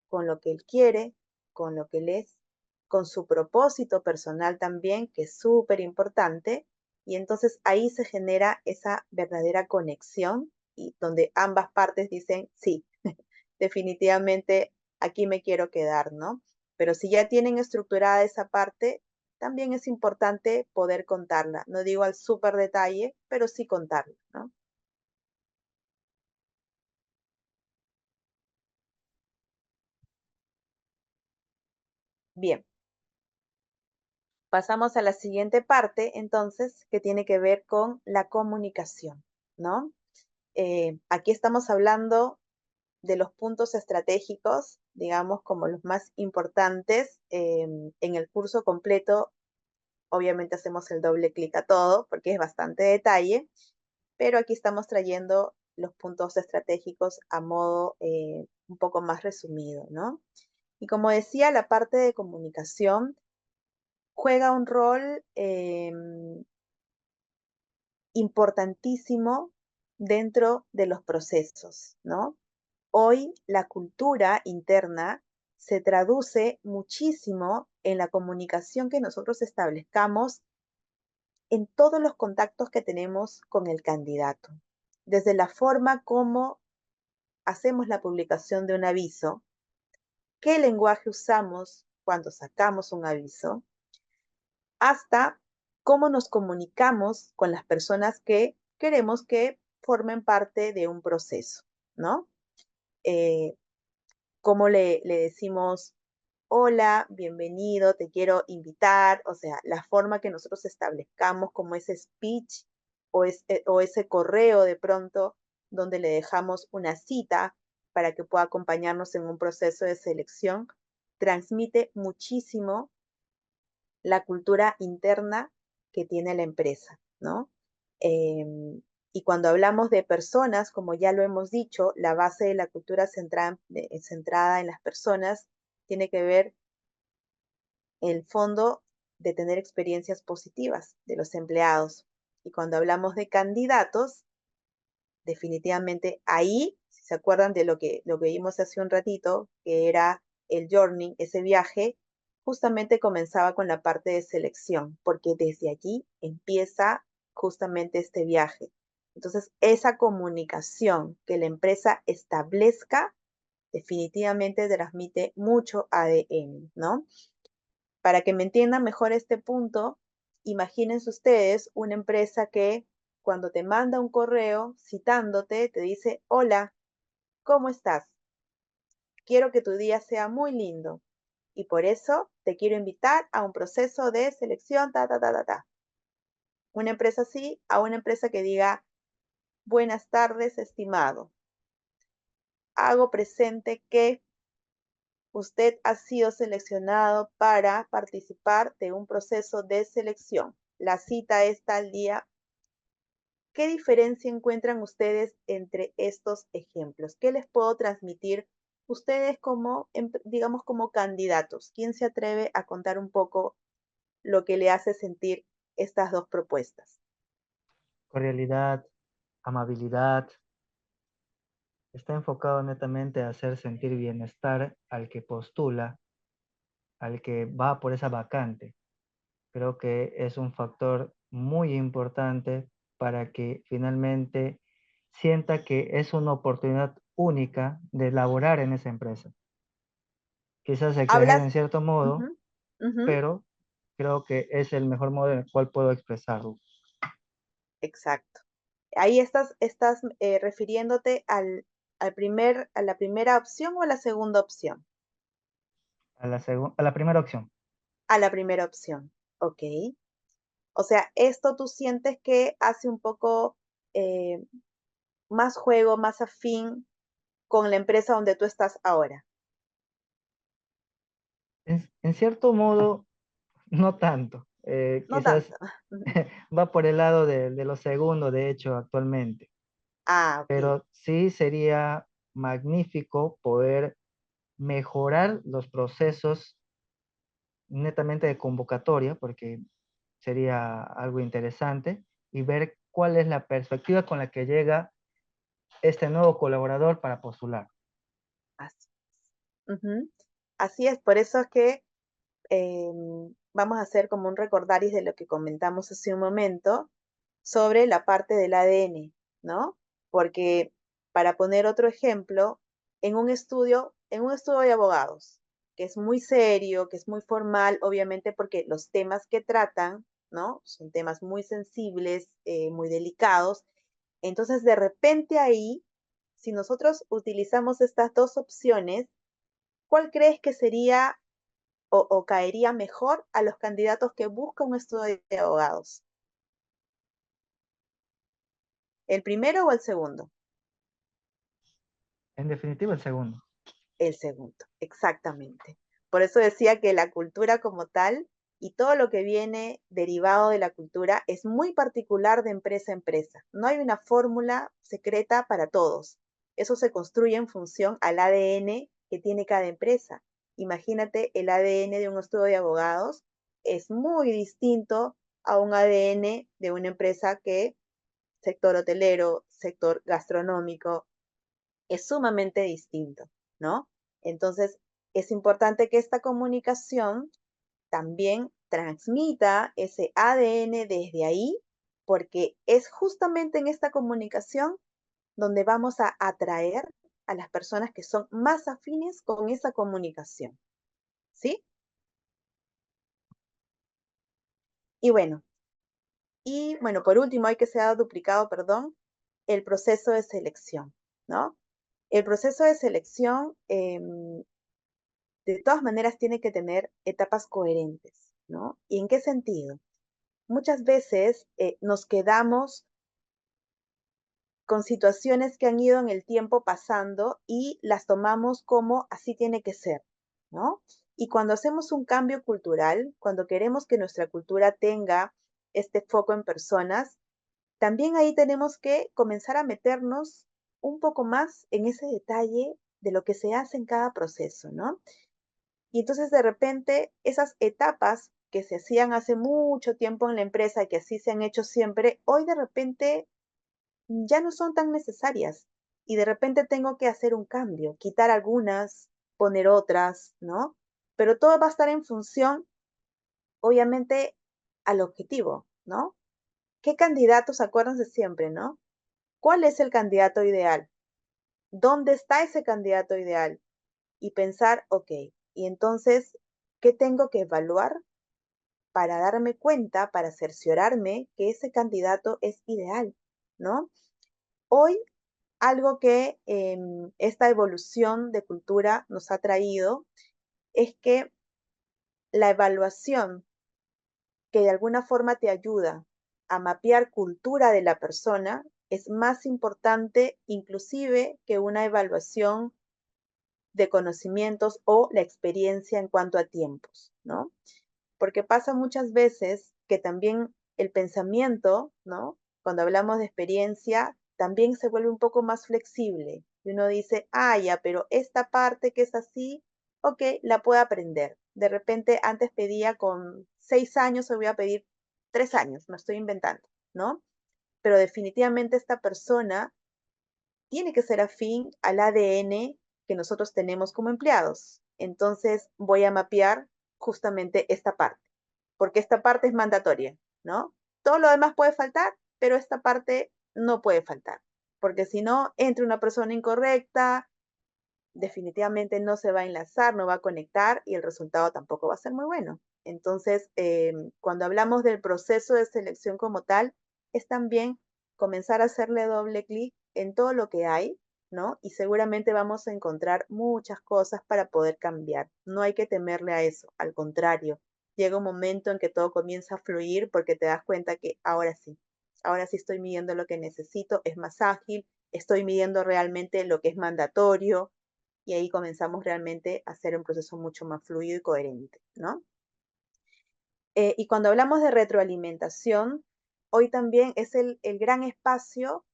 con lo que él quiere, con lo que él es, con su propósito personal también, que es súper importante, y entonces ahí se genera esa verdadera conexión y donde ambas partes dicen, sí, definitivamente aquí me quiero quedar, ¿no? Pero si ya tienen estructurada esa parte, también es importante poder contarla. No digo al súper detalle, pero sí contarla, ¿no? Bien, pasamos a la siguiente parte, entonces, que tiene que ver con la comunicación, ¿no? Aquí estamos hablando de los puntos estratégicos, digamos, como los más importantes. En el curso completo, obviamente hacemos el doble clic a todo porque es bastante detalle, pero aquí estamos trayendo los puntos estratégicos a modo un poco más resumido, ¿no? Y como decía, la parte de comunicación juega un rol importantísimo dentro de los procesos, ¿no? Hoy la cultura interna se traduce muchísimo en la comunicación que nosotros establezcamos en todos los contactos que tenemos con el candidato. Desde la forma como hacemos la publicación de un aviso, qué lenguaje usamos cuando sacamos un aviso, hasta cómo nos comunicamos con las personas que queremos que formen parte de un proceso, ¿no? Eh, cómo le decimos, hola, bienvenido, te quiero invitar, o sea, la forma que nosotros establezcamos como ese speech o ese correo de pronto donde le dejamos una cita para que pueda acompañarnos en un proceso de selección, transmite muchísimo la cultura interna que tiene la empresa, ¿no? Y cuando hablamos de personas, como ya lo hemos dicho, la base de la cultura centrada en las personas tiene que ver el fondo de tener experiencias positivas de los empleados. Y cuando hablamos de candidatos, definitivamente ahí, si se acuerdan de lo que vimos hace un ratito, que era el journey, ese viaje, justamente comenzaba con la parte de selección, porque desde allí empieza justamente este viaje. Entonces, esa comunicación que la empresa establezca definitivamente transmite mucho ADN, ¿no? Para que me entiendan mejor este punto, imagínense ustedes una empresa que cuando te manda un correo citándote, te dice, hola, ¿cómo estás? Quiero que tu día sea muy lindo y por eso te quiero invitar a un proceso de selección, ta, ta, ta, ta, ta. Una empresa así a una empresa que diga, buenas tardes, estimado. Hago presente que usted ha sido seleccionado para participar de un proceso de selección. La cita es tal día. ¿Qué diferencia encuentran ustedes entre estos ejemplos? ¿Qué les puedo transmitir ustedes como, digamos, como candidatos? ¿Quién se atreve a contar un poco lo que le hace sentir estas dos propuestas? Cordialidad, amabilidad, está enfocado netamente a hacer sentir bienestar al que postula, al que va por esa vacante. Creo que es un factor muy importante para que finalmente sienta que es una oportunidad única de laborar en esa empresa. Quizás exagere Hablas, en cierto modo, ujú, ujú, pero creo que es el mejor modo en el cual puedo expresarlo. exacto. Ahí estás refiriéndote a la primera opción o a la segunda opción. A la primera opción. A la primera opción, ok. O sea, esto tú sientes que hace un poco eh, más juego, más afín con la empresa donde tú estás ahora. En cierto modo, no tanto. No Quizás tanto. va por el lado de lo segundo, de hecho, actualmente. Ah, ok. pero sí sería magnífico poder mejorar los procesos netamente de convocatoria, porque sería algo interesante, y ver cuál es la perspectiva con la que llega este nuevo colaborador para postular. Así es. Ujú. Así es, por eso es que vamos a hacer como un recordaris de lo que comentamos hace un momento sobre la parte del ADN, ¿no? Porque para poner otro ejemplo, en un estudio de abogados, que es muy serio, que es muy formal, obviamente porque los temas que tratan, ¿no? Son temas muy sensibles, muy delicados. Entonces, de repente ahí, si nosotros utilizamos estas dos opciones, ¿cuál crees que sería o caería mejor a los candidatos que buscan un estudio de abogados? ¿El primero o el segundo? En definitiva, el segundo. El segundo, exactamente. Por eso decía que la cultura como tal y todo lo que viene derivado de la cultura es muy particular de empresa a empresa. No hay una fórmula secreta para todos. Eso se construye en función al ADN que tiene cada empresa. Imagínate, el ADN de un estudio de abogados es muy distinto a un ADN de una empresa que, sector hotelero, sector gastronómico, es sumamente distinto, ¿no? Entonces, es importante que esta comunicación también transmita ese ADN desde ahí, porque es justamente en esta comunicación donde vamos a atraer a las personas que son más afines con esa comunicación, ¿sí? Y bueno, por último, hay que se ha duplicado, perdón, el proceso de selección, ¿no? El proceso de selección de todas maneras tiene que tener etapas coherentes, ¿no? ¿Y en qué sentido? Muchas veces nos quedamos con situaciones que han ido en el tiempo pasando y las tomamos como así tiene que ser, ¿no? Y cuando hacemos un cambio cultural, cuando queremos que nuestra cultura tenga este foco en personas, también ahí tenemos que comenzar a meternos un poco más en ese detalle de lo que se hace en cada proceso, ¿no? Y entonces de repente esas etapas que se hacían hace mucho tiempo en la empresa, que así se han hecho siempre, hoy de repente ya no son tan necesarias. Y de repente tengo que hacer un cambio, quitar algunas, poner otras, ¿no? Pero todo va a estar en función, obviamente, al objetivo, ¿no? ¿Qué candidatos, acuérdense siempre, ¿no? ¿Cuál es el candidato ideal? ¿Dónde está ese candidato ideal? Y pensar, ok, y entonces, ¿qué tengo que evaluar para darme cuenta, para cerciorarme que ese candidato es ideal, ¿no? Hoy, algo que esta evolución de cultura nos ha traído es que la evaluación que de alguna forma te ayuda a mapear cultura de la persona es más importante inclusive que una evaluación de conocimientos o la experiencia en cuanto a tiempos, ¿no? Porque pasa muchas veces que también el pensamiento, ¿no? Cuando hablamos de experiencia, también se vuelve un poco más flexible. Y uno dice, ah, ya, pero esta parte que es así, ok, la puedo aprender. De repente, antes pedía con 6 años, hoy voy a pedir 3 años, me estoy inventando, ¿no? Pero definitivamente esta persona tiene que ser afín al ADN que nosotros tenemos como empleados. Entonces, voy a mapear justamente esta parte porque esta parte es mandatoria, ¿no? Todo lo demás puede faltar, pero esta parte no puede faltar, porque si no, entre una persona incorrecta, definitivamente no se va a enlazar, no va a conectar y el resultado tampoco va a ser muy bueno. Entonces, cuando hablamos del proceso de selección como tal, es también comenzar a hacerle doble clic en todo lo que hay, ¿no? Y seguramente vamos a encontrar muchas cosas para poder cambiar. No hay que temerle a eso, al contrario, llega un momento en que todo comienza a fluir porque te das cuenta que ahora sí estoy midiendo lo que necesito, es más ágil, estoy midiendo realmente lo que es mandatorio, y ahí comenzamos realmente a hacer un proceso mucho más fluido y coherente, ¿no? Y cuando hablamos de retroalimentación, hoy también es el gran espacio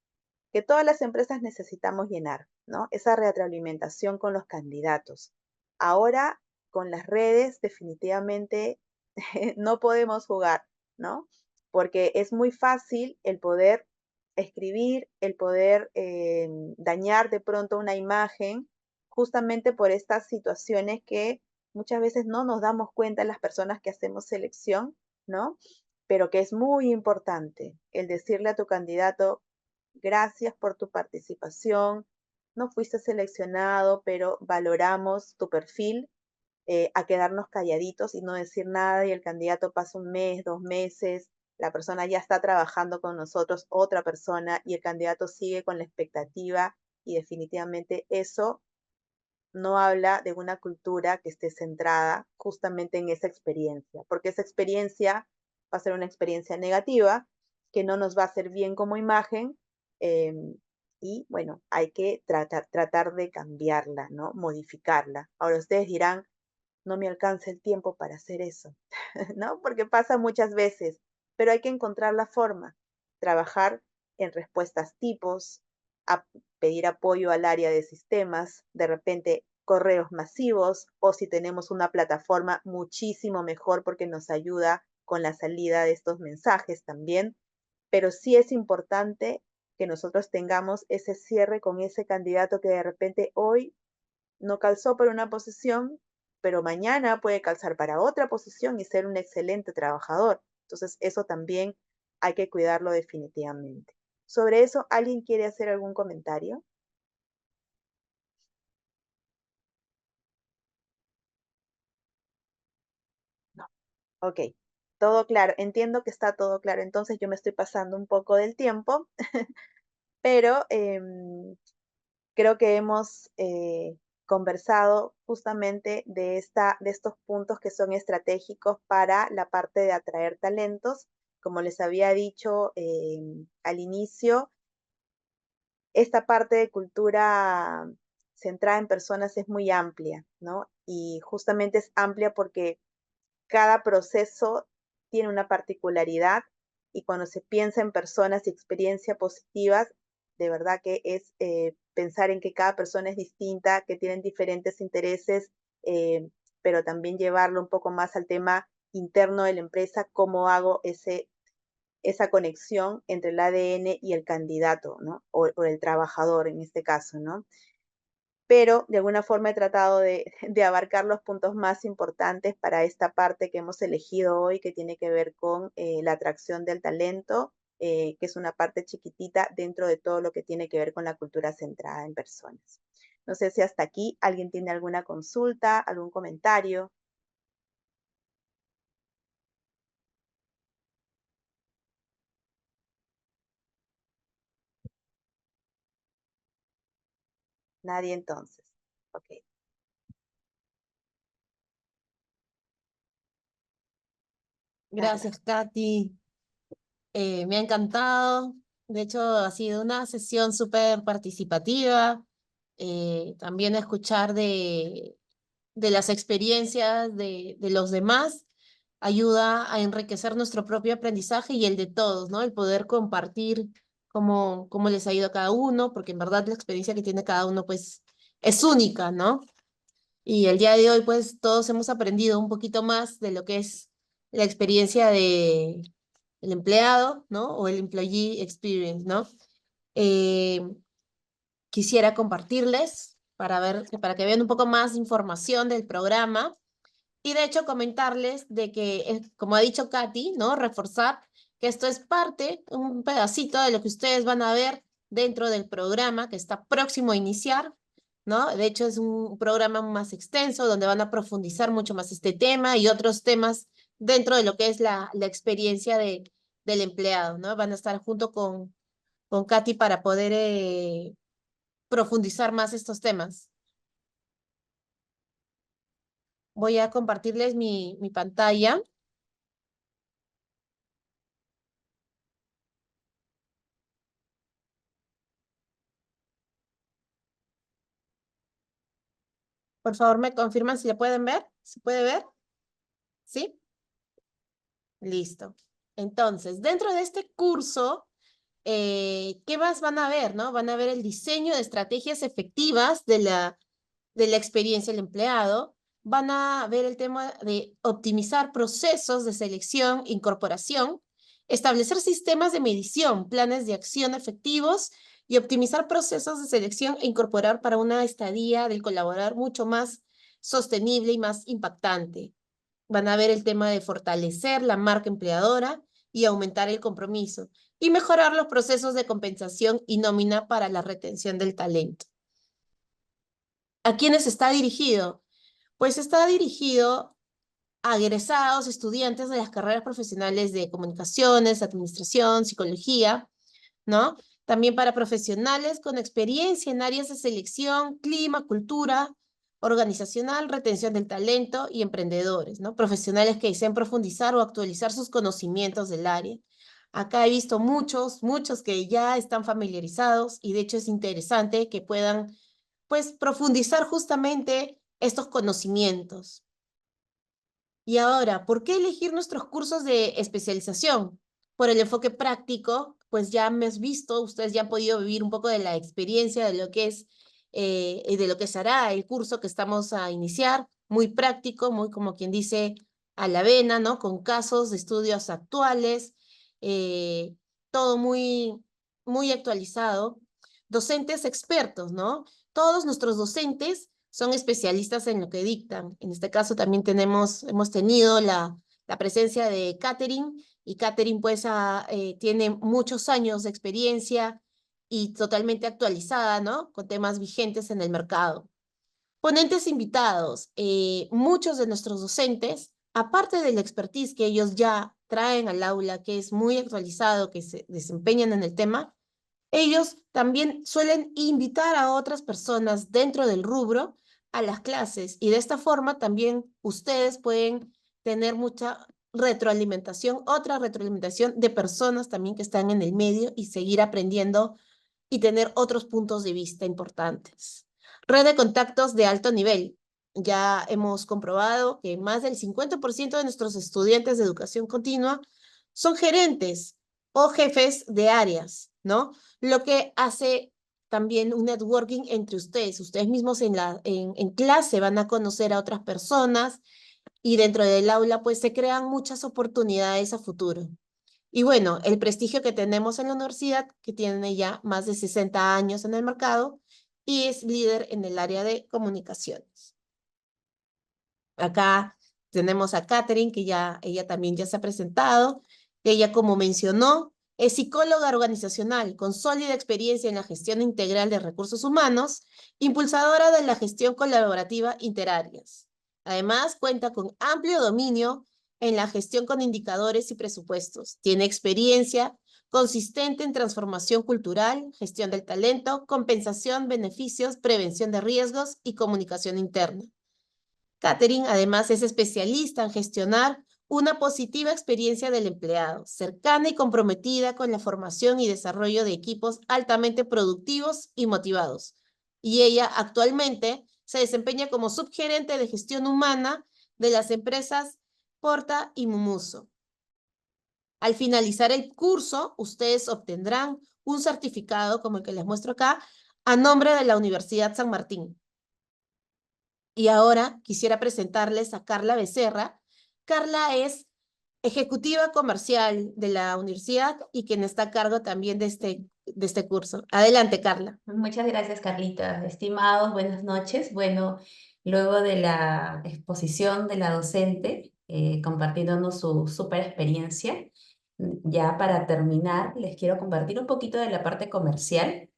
que todas las empresas necesitamos llenar, ¿no? Esa retroalimentación con los candidatos. Ahora, con las redes, definitivamente no podemos jugar, ¿no? Porque es muy fácil el poder escribir, el poder dañar de pronto una imagen, justamente por estas situaciones que muchas veces no nos damos cuenta las personas que hacemos selección, ¿no? Pero que es muy importante el decirle a tu candidato, gracias por tu participación, no fuiste seleccionado, pero valoramos tu perfil, a quedarnos calladitos y no decir nada y el candidato pasa un mes, 2 meses, la persona ya está trabajando con nosotros, otra persona, y el candidato sigue con la expectativa y definitivamente eso no habla de una cultura que esté centrada justamente en esa experiencia, porque esa experiencia va a ser una experiencia negativa que no nos va a hacer bien como imagen, y bueno, hay que tratar de cambiarla, ¿no? Modificarla. Ahora ustedes dirán, no me alcanza el tiempo para hacer eso, ¿no? Porque pasa muchas veces, pero hay que encontrar la forma, trabajar en respuestas tipos, a pedir apoyo al área de sistemas, de repente correos masivos, o si tenemos una plataforma muchísimo mejor porque nos ayuda con la salida de estos mensajes también, pero sí es importante que nosotros tengamos ese cierre con ese candidato que de repente hoy no calzó para una posición, pero mañana puede calzar para otra posición y ser un excelente trabajador. Entonces, eso también hay que cuidarlo definitivamente. Sobre eso, ¿alguien quiere hacer algún comentario? No. Ok, todo claro. Entiendo que está todo claro. Entonces, yo me estoy pasando un poco del tiempo, pero creo que hemos conversado justamente de estos puntos que son estratégicos para la parte de atraer talentos. Como les había dicho al inicio, esta parte de cultura centrada en personas es muy amplia, ¿no? Y justamente es amplia porque cada proceso tiene una particularidad y cuando se piensa en personas y experiencias positivas, de verdad que es pensar en que cada persona es distinta, que tienen diferentes intereses, pero también llevarlo un poco más al tema interno de la empresa, cómo hago esa conexión entre el ADN y el candidato, ¿no? O el trabajador en este caso, ¿no? Pero de alguna forma he tratado de abarcar los puntos más importantes para esta parte que hemos elegido hoy, que tiene que ver con la atracción del talento, que es una parte chiquitita dentro de todo lo que tiene que ver con la cultura centrada en personas. No sé si hasta aquí alguien tiene alguna consulta, algún comentario. Nadie entonces. Ok. Gracias, Katy. Me ha encantado. De hecho, ha sido una sesión súper participativa. También escuchar de las experiencias de los demás ayuda a enriquecer nuestro propio aprendizaje y el de todos, ¿no? El poder compartir cómo les ha ido a cada uno, porque en verdad la experiencia que tiene cada uno, pues, es única, ¿no? Y el día de hoy, pues, todos hemos aprendido un poquito más de lo que es la experiencia de el empleado, ¿no? O el employee experience, ¿no? Eh, Quisiera compartirles para que vean un poco más de información del programa y de hecho comentarles de que, como ha dicho Katy, ¿no? Reforzar que esto es parte, un pedacito de lo que ustedes van a ver dentro del programa que está próximo a iniciar, ¿no? De hecho es un programa más extenso donde van a profundizar mucho más este tema y otros temas dentro de lo que es la experiencia del empleado, ¿no? Van a estar junto con Katy para poder profundizar más estos temas. Voy a compartirles mi pantalla. Por favor, me confirman si le pueden ver. ¿Se puede ver? ¿Sí? Listo. Entonces, dentro de este curso, ¿qué más van a ver, no? Van a ver el diseño de estrategias efectivas de la experiencia del empleado, van a ver el tema de optimizar procesos de selección, incorporación, establecer sistemas de medición, planes de acción efectivos y optimizar procesos de selección e incorporar para una estadía del colaborador mucho más sostenible y más impactante. Van a ver el tema de fortalecer la marca empleadora y aumentar el compromiso y mejorar los procesos de compensación y nómina para la retención del talento. ¿A quiénes está dirigido? Pues está dirigido a egresados, estudiantes de las carreras profesionales de comunicaciones, administración, psicología, ¿no? También para profesionales con experiencia en áreas de selección, clima, cultura, organizacional, retención del talento y emprendedores, ¿no? Profesionales que deseen profundizar o actualizar sus conocimientos del área. Acá he visto muchos que ya están familiarizados y de hecho es interesante que puedan, pues, profundizar justamente estos conocimientos. Y ahora, ¿por qué elegir nuestros cursos de especialización? Por el enfoque práctico, pues ya me has visto, ustedes ya han podido vivir un poco de la experiencia de lo que es, y de lo que será el curso que estamos a iniciar, muy práctico, muy como quien dice a la vena, ¿no? Con casos de estudios actuales, eh, todo muy actualizado. Docentes expertos, ¿no? Todos nuestros docentes son especialistas en lo que dictan. En este caso también hemos tenido la presencia de Catherine, y Catherine pues tiene muchos años de experiencia y totalmente actualizada, ¿no? Con temas vigentes en el mercado. Ponentes invitados, muchos de nuestros docentes, aparte del expertise que ellos ya traen al aula, que es muy actualizado, que se desempeñan en el tema, ellos también suelen invitar a otras personas dentro del rubro a las clases y de esta forma también ustedes pueden tener mucha retroalimentación, otra retroalimentación de personas también que están en el medio y seguir aprendiendo y tener otros puntos de vista importantes. Red de contactos de alto nivel. Ya hemos comprobado que más del 50% de nuestros estudiantes de educación continua son gerentes o jefes de áreas, ¿no? Lo que hace también un networking entre ustedes. Ustedes mismos en clase van a conocer a otras personas y dentro del aula pues se crean muchas oportunidades a futuro. Y bueno, el prestigio que tenemos en la universidad, que tiene ya más de 60 años en el mercado y es líder en el área de comunicaciones. Acá tenemos a Catherine, que ella también ya se ha presentado. Ella, como mencionó, es psicóloga organizacional con sólida experiencia en la gestión integral de recursos humanos, impulsadora de la gestión colaborativa interáreas. Además, cuenta con amplio dominio en la gestión con indicadores y presupuestos. Tiene experiencia consistente en transformación cultural, gestión del talento, compensación, beneficios, prevención de riesgos y comunicación interna. Catherine, además, es especialista en gestionar una positiva experiencia del empleado, cercana y comprometida con la formación y desarrollo de equipos altamente productivos y motivados. Y ella actualmente se desempeña como subgerente de gestión humana de las empresas Porta y Mumuso. Al finalizar el curso, ustedes obtendrán un certificado, como el que les muestro acá, a nombre de la Universidad San Martín. Y ahora quisiera presentarles a Carla Becerra. Carla es ejecutiva comercial de la universidad y quien está a cargo también de este curso. Adelante, Carla. Muchas gracias, Carlita. Estimados, buenas noches. Bueno, luego de la exposición de la docente, compartiéndonos su súper experiencia, ya para terminar, les quiero compartir un poquito de la parte comercial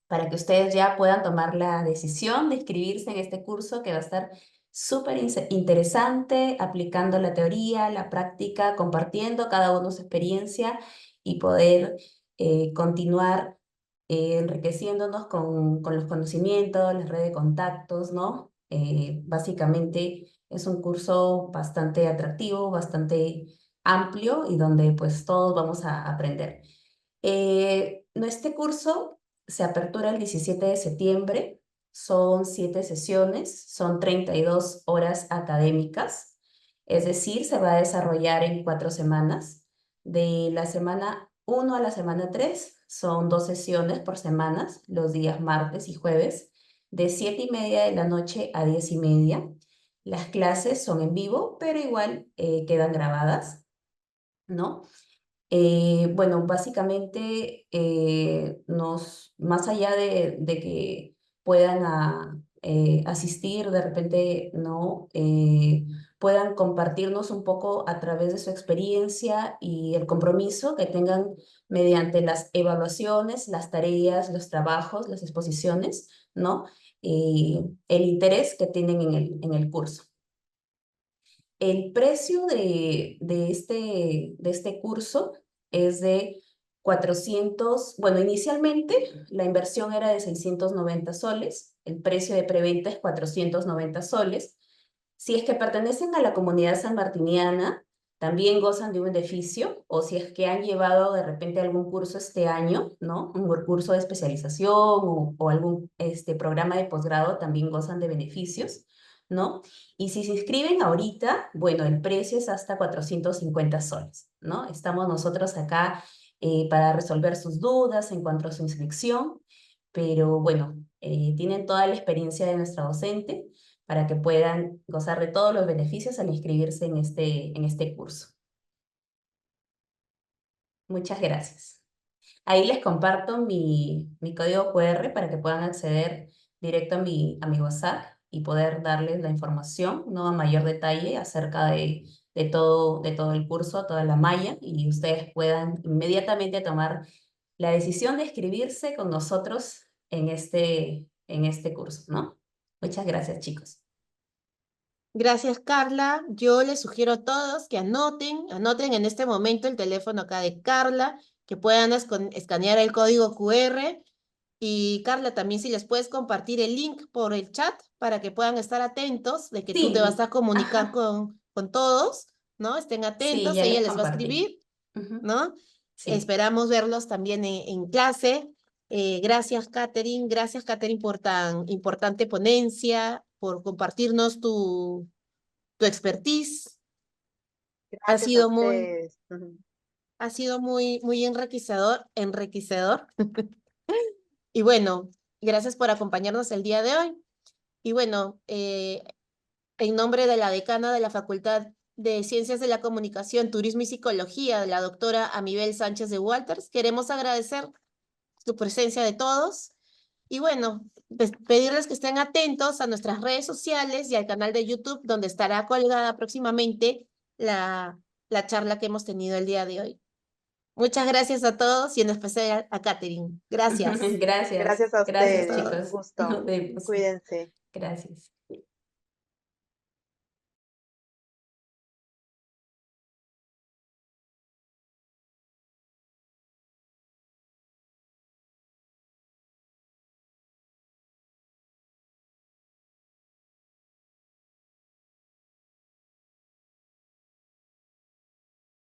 para que ustedes ya puedan tomar la decisión de inscribirse en este curso que va a estar súper interesante, aplicando la teoría, la práctica, compartiendo cada uno su experiencia y poder continuar enriqueciéndonos con los conocimientos, las redes de contactos, ¿no? Básicamente es un curso bastante atractivo, bastante amplio y donde pues todos vamos a aprender. Este curso se apertura el 17 de septiembre, son 7 sesiones, son 32 horas académicas, es decir, se va a desarrollar en 4 semanas. De la semana 1 a la semana 3, son 2 sesiones por semana, los días martes y jueves, de 7:30 de la noche a 10:30. Las clases son en vivo, pero igual quedan grabadas, ¿no? Bueno, básicamente más allá de que puedan asistir de repente, ¿no? Puedan compartirnos un poco a través de su experiencia y el compromiso que tengan mediante las evaluaciones, las tareas, los trabajos, las exposiciones, ¿no? El interés que tienen en el curso. El precio de este curso es de 400, bueno, inicialmente la inversión era de 690 soles, el precio de preventa es 490 soles. Si es que pertenecen a la comunidad sanmartiniana, también gozan de un beneficio, o si es que han llevado de repente algún curso este año, ¿no? Un curso de especialización o algún programa de posgrado, también gozan de beneficios, ¿no? Y si se inscriben ahorita, bueno, el precio es hasta 450 soles, ¿no? Estamos nosotros acá para resolver sus dudas en cuanto a su inscripción, pero bueno, tienen toda la experiencia de nuestra docente para que puedan gozar de todos los beneficios al inscribirse en este curso. Muchas gracias. Ahí les comparto mi código QR para que puedan acceder directo a mi WhatsApp y poder darles la información, ¿no? A mayor detalle acerca de todo el curso, toda la malla, y ustedes puedan inmediatamente tomar la decisión de inscribirse con nosotros en este curso, ¿no? Muchas gracias, chicos. Gracias, Carla. Yo les sugiero a todos que anoten en este momento el teléfono acá de Carla, que puedan escanear el código QR. Y Carla, también si les puedes compartir el link por el chat para que puedan estar atentos de que tú te vas Sí, a comunicar ajá, con todos, ¿no? Estén sí, atentos, ya ella les les va a compartí. escribir, Ujú, ¿no? sí. Esperamos verlos también en clase. Gracias, Catherine, por tan importante ponencia, por compartirnos tu expertise. Ha Gracias a sido muy, ustedes. Ujú. ha sido muy enriquecedor. Y bueno, gracias por acompañarnos el día de hoy. Y bueno, en nombre de la decana de la Facultad de Ciencias de la Comunicación, Turismo y Psicología, la doctora Amibel Sánchez de Walters, queremos agradecer su presencia de todos. Y bueno, pedirles que estén atentos a nuestras redes sociales y al canal de YouTube, donde estará colgada próximamente la charla que hemos tenido el día de hoy. Muchas gracias a todos y en especial a Catherine. Gracias. Gracias, Gracias a gracias, ustedes. Un Todos. chicos. gusto. Nos vemos. Cuídense. Gracias.